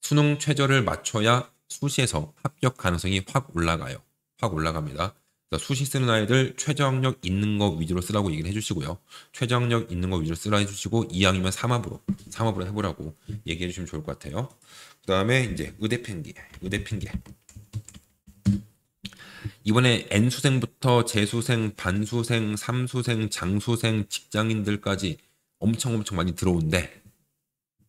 수능 최저를 맞춰야 수시에서 합격 가능성이 확 올라가요. 확 올라갑니다. 수시 쓰는 아이들 최저학력 있는 거 위주로 쓰라고 얘기를 해주시고요. 최저학력 있는 거 위주로 쓰라 해주시고 이왕이면 3합으로 해보라고 얘기해 주시면 좋을 것 같아요. 그 다음에 이제 의대 핑계. 이번에 N수생부터 재수생, 반수생, 삼수생, 장수생, 직장인들까지 엄청 많이 들어온대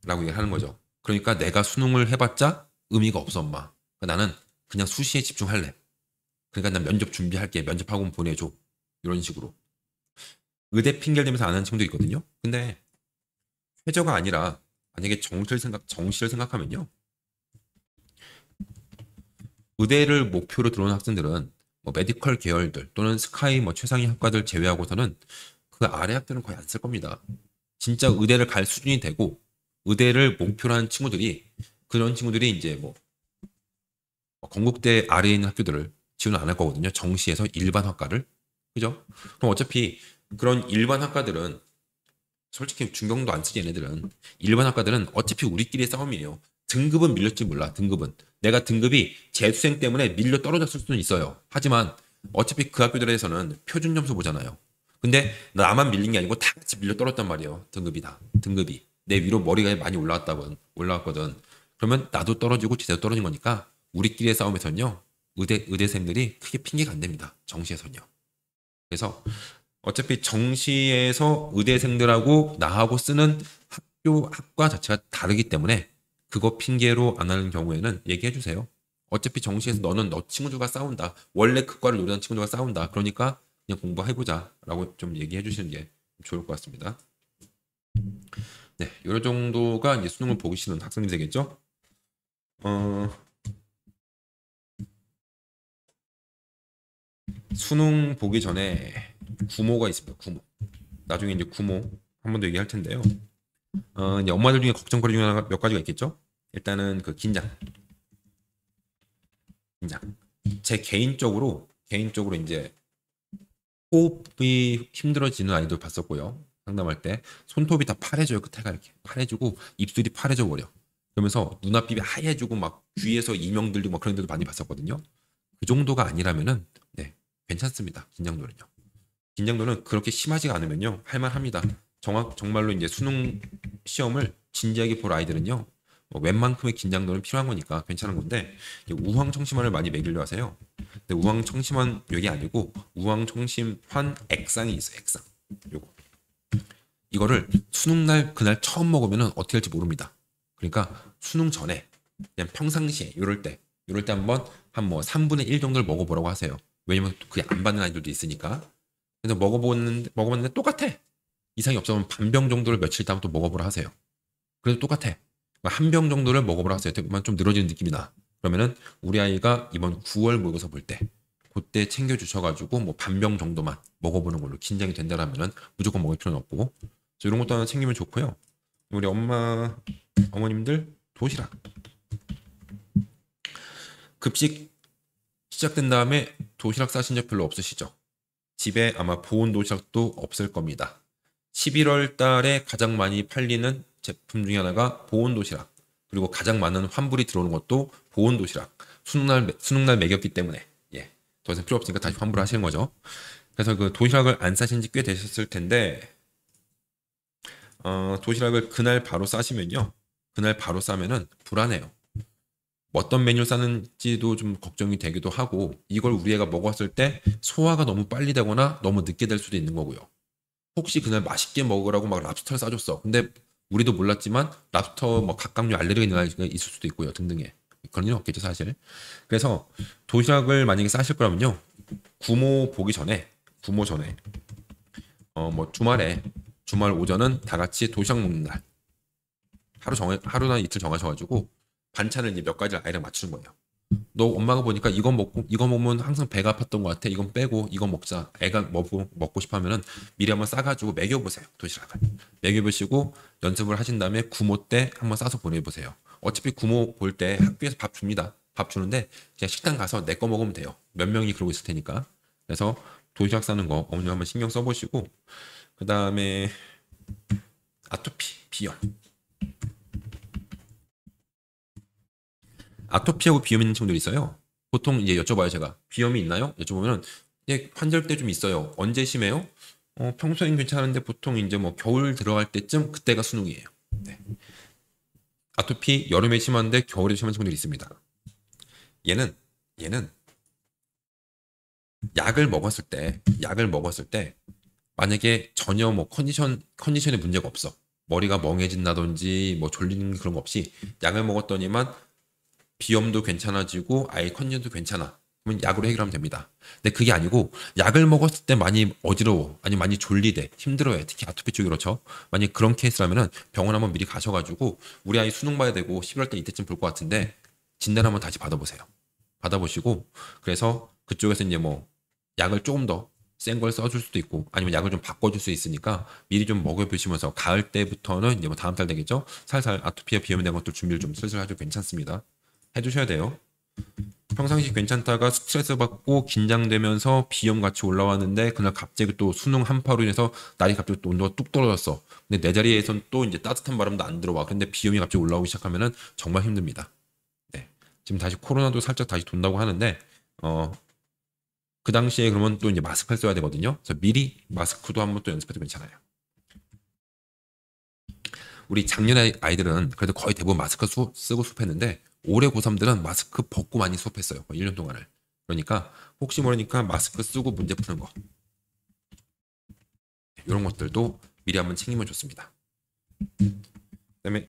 라고 얘기를 하는 거죠. 그러니까 내가 수능을 해봤자 의미가 없어 엄마. 그러니까 나는 그냥 수시에 집중할래. 그러니까 난 면접 준비할게. 면접학원 보내줘. 이런 식으로. 의대 핑계를 대면서 안 하는 친구도 있거든요. 근데 최저가 아니라 만약에 정시를 생각하면요. 의대를 목표로 들어오는 학생들은 뭐 메디컬 계열들 또는 스카이 뭐 최상위 학과들 제외하고서는 그 아래 학교는 거의 안 쓸 겁니다. 진짜 의대를 갈 수준이 되고 의대를 목표로 하는 친구들이 그런 친구들이 이제 뭐 건국대 아래에 있는 학교들을 지원 안 할 거거든요. 정시에서 일반 학과를. 그죠? 그럼 어차피 그런 일반 학과들은 솔직히 중경도 안 쓰지 얘네들은. 일반 학과들은 어차피 우리끼리의 싸움이에요. 등급은 밀렸지 몰라. 등급은 내가 등급이 재수생 때문에 밀려 떨어졌을 수는 있어요. 하지만 어차피 그 학교들에서는 표준 점수 보잖아요. 근데 나만 밀린 게 아니고 다 같이 밀려 떨어졌단 말이에요. 등급이 다. 등급이 내 위로 머리가 많이 올라왔거든. 그러면 나도 떨어지고 지대도 떨어진 거니까 우리끼리의 싸움에서는요. 의대생들이 크게 핑계가 안 됩니다. 정시에서는요. 그래서 어차피 정시에서 의대생들하고 나하고 쓰는 학과 자체가 다르기 때문에 그거 핑계로 안 하는 경우에는 얘기해 주세요. 어차피 정시에서 너는 너 친구들과 싸운다. 원래 그 과를 노리는 친구들과 싸운다. 그러니까 그냥 공부해보자 라고 좀 얘기해 주시는 게 좋을 것 같습니다. 네, 이 정도가 이제 수능을 보기 싫은 학생들이 되겠죠. 수능 보기 전에 구모가 있습니다. 구모. 나중에 이제 구모 한 번 더 얘기할 텐데요. 이제 엄마들 중에 걱정거리 중에 몇 가지가 있겠죠. 일단은 그 긴장. 제 개인적으로 이제 호흡이 힘들어지는 아이들 봤었고요. 상담할 때 손톱이 다 파래져요. 끝에가 이렇게 파래지고 입술이 파래져 버려. 그러면서 눈앞이 하얘지고 막 귀에서 이명 들리고 막 그런 데도 많이 봤었거든요. 그 정도가 아니라면은 네, 괜찮습니다. 긴장도는요. 긴장도는 그렇게 심하지가 않으면요 할만합니다. 정말로 이제 수능 시험을 진지하게 볼 아이들은요 웬만큼의 긴장도는 필요한 거니까 괜찮은 건데 우황청심환을 많이 먹이려 하세요. 근데 우황청심환 여기 아니고 우황청심환 액상이 있어요. 액상 요거 이거를 수능 날 그날 처음 먹으면 어떻게 할지 모릅니다. 그러니까 수능 전에 그냥 평상시에 이럴 때 한번 한 뭐 3분의 1 정도를 먹어보라고 하세요. 왜냐면 그게 안 받는 아이들도 있으니까. 그래서 먹어봤는데 똑같아. 이상이 없으면 반병 정도를 며칠 다음 또 먹어보라 하세요. 그래도 똑같아. 한 병 정도를 먹어보라 하세요. 좀 늘어지는 느낌이 나. 그러면은 우리 아이가 이번 9월 모의고사 볼 때 그때 챙겨 주셔가지고 뭐 반병 정도만 먹어보는 걸로 긴장이 된다라면은 무조건 먹을 필요는 없고 이런 것도 하나 챙기면 좋고요. 우리 어머님들 도시락 급식 시작된 다음에 도시락 싸신 적 별로 없으시죠? 집에 아마 보온 도시락도 없을 겁니다. 11월 달에 가장 많이 팔리는 제품 중에 하나가 보온 도시락. 그리고 가장 많은 환불이 들어오는 것도 보온 도시락. 수능날 매겼기 때문에 더 이상 필요 없으니까 다시 환불하시는 거죠. 그래서 그 도시락을 안 싸신 지 꽤 되셨을 텐데 도시락을 그날 바로 싸시면요. 그날 바로 싸면은 불안해요. 어떤 메뉴를 싸는지도 좀 걱정이 되기도 하고 이걸 우리 애가 먹었을 때 소화가 너무 빨리 되거나 너무 늦게 될 수도 있는 거고요. 혹시 그날 맛있게 먹으라고 막 랍스터를 싸줬어. 근데 우리도 몰랐지만 랍스터 뭐 각각류 알레르기 있는 아이가 있을 수도 있고요. 등등의 그런 일은 없겠죠 사실. 그래서 도시락을 만약에 싸실 거라면요. 구모 전에 뭐 주말 오전은 다 같이 도시락 먹는 날 하루나 이틀 정하셔가지고 반찬을 이제 몇 가지를 아이랑 맞추는 거예요. 너 엄마가 보니까 이거 먹으면 항상 배가 아팠던 것 같아. 이건 빼고 이거 먹자. 애가 먹고 싶어 하면은 미리 한번 싸가지고 먹여보세요. 도시락을. 먹여보시고 연습을 하신 다음에 구모 때 한번 싸서 보내보세요. 어차피 구모 볼 때 학교에서 밥 줍니다. 밥 주는데 그냥 식당 가서 내 거 먹으면 돼요. 몇 명이 그러고 있을 테니까. 그래서 도시락 싸는 거 어머니 한번 신경 써보시고 그 다음에 아토피, 비염. 아토피하고 비염 있는 친구들이 있어요. 보통 이제 여쭤봐요 제가 비염이 있나요? 여쭤보면은 환절 때 좀 있어요. 언제 심해요? 평소엔 괜찮은데 보통 이제 뭐 겨울 들어갈 때쯤 그때가 수능이에요. 네. 아토피 여름에 심한데 겨울에 심한 친구들이 있습니다. 얘는 약을 먹었을 때 만약에 전혀 뭐 컨디션에 문제가 없어. 머리가 멍해진다든지 뭐 졸리는 그런 거 없이 약을 먹었더니만 비염도 괜찮아지고 아이 컨디션도 괜찮아. 그러면 약으로 해결하면 됩니다. 근데 그게 아니고 약을 먹었을 때 많이 어지러워. 아니면 많이 졸리대. 힘들어해. 특히 아토피 쪽이 그렇죠. 만약 그런 케이스라면은 병원 한번 미리 가셔가지고 우리 아이 수능 봐야 되고 11월 때 이때쯤 볼 것 같은데 진단 한번 다시 받아보세요. 받아보시고 그래서 그쪽에서 이제 뭐 약을 조금 더 센 걸 써줄 수도 있고 아니면 약을 좀 바꿔줄 수 있으니까 미리 좀 먹여보시면서 가을 때부터는 이제 뭐 다음 달 되겠죠. 살살 아토피와 비염에 대한 것들 준비를 좀 슬슬 해도 괜찮습니다. 해주셔야 돼요. 평상시 괜찮다가 스트레스 받고 긴장되면서 비염 같이 올라왔는데 그날 갑자기 또 수능 한파로 인해서 날이 갑자기 또 온도가 뚝 떨어졌어. 근데 내 자리에선 또 이제 따뜻한 바람도 안 들어와. 근데 비염이 갑자기 올라오기 시작하면은 정말 힘듭니다. 네. 지금 다시 코로나도 살짝 다시 돈다고 하는데 그 당시에 그러면 또 이제 마스크를 써야 되거든요. 그래서 미리 마스크도 한번 또 연습해도 괜찮아요. 우리 작년 아이들은 그래도 거의 대부분 마스크 쓰고 수업했는데 올해 고3들은 마스크 벗고 많이 수업했어요. 1년 동안을. 그러니까 혹시 모르니까 마스크 쓰고 문제 푸는 거. 이런 것들도 미리 한번 챙기면 좋습니다. 그다음에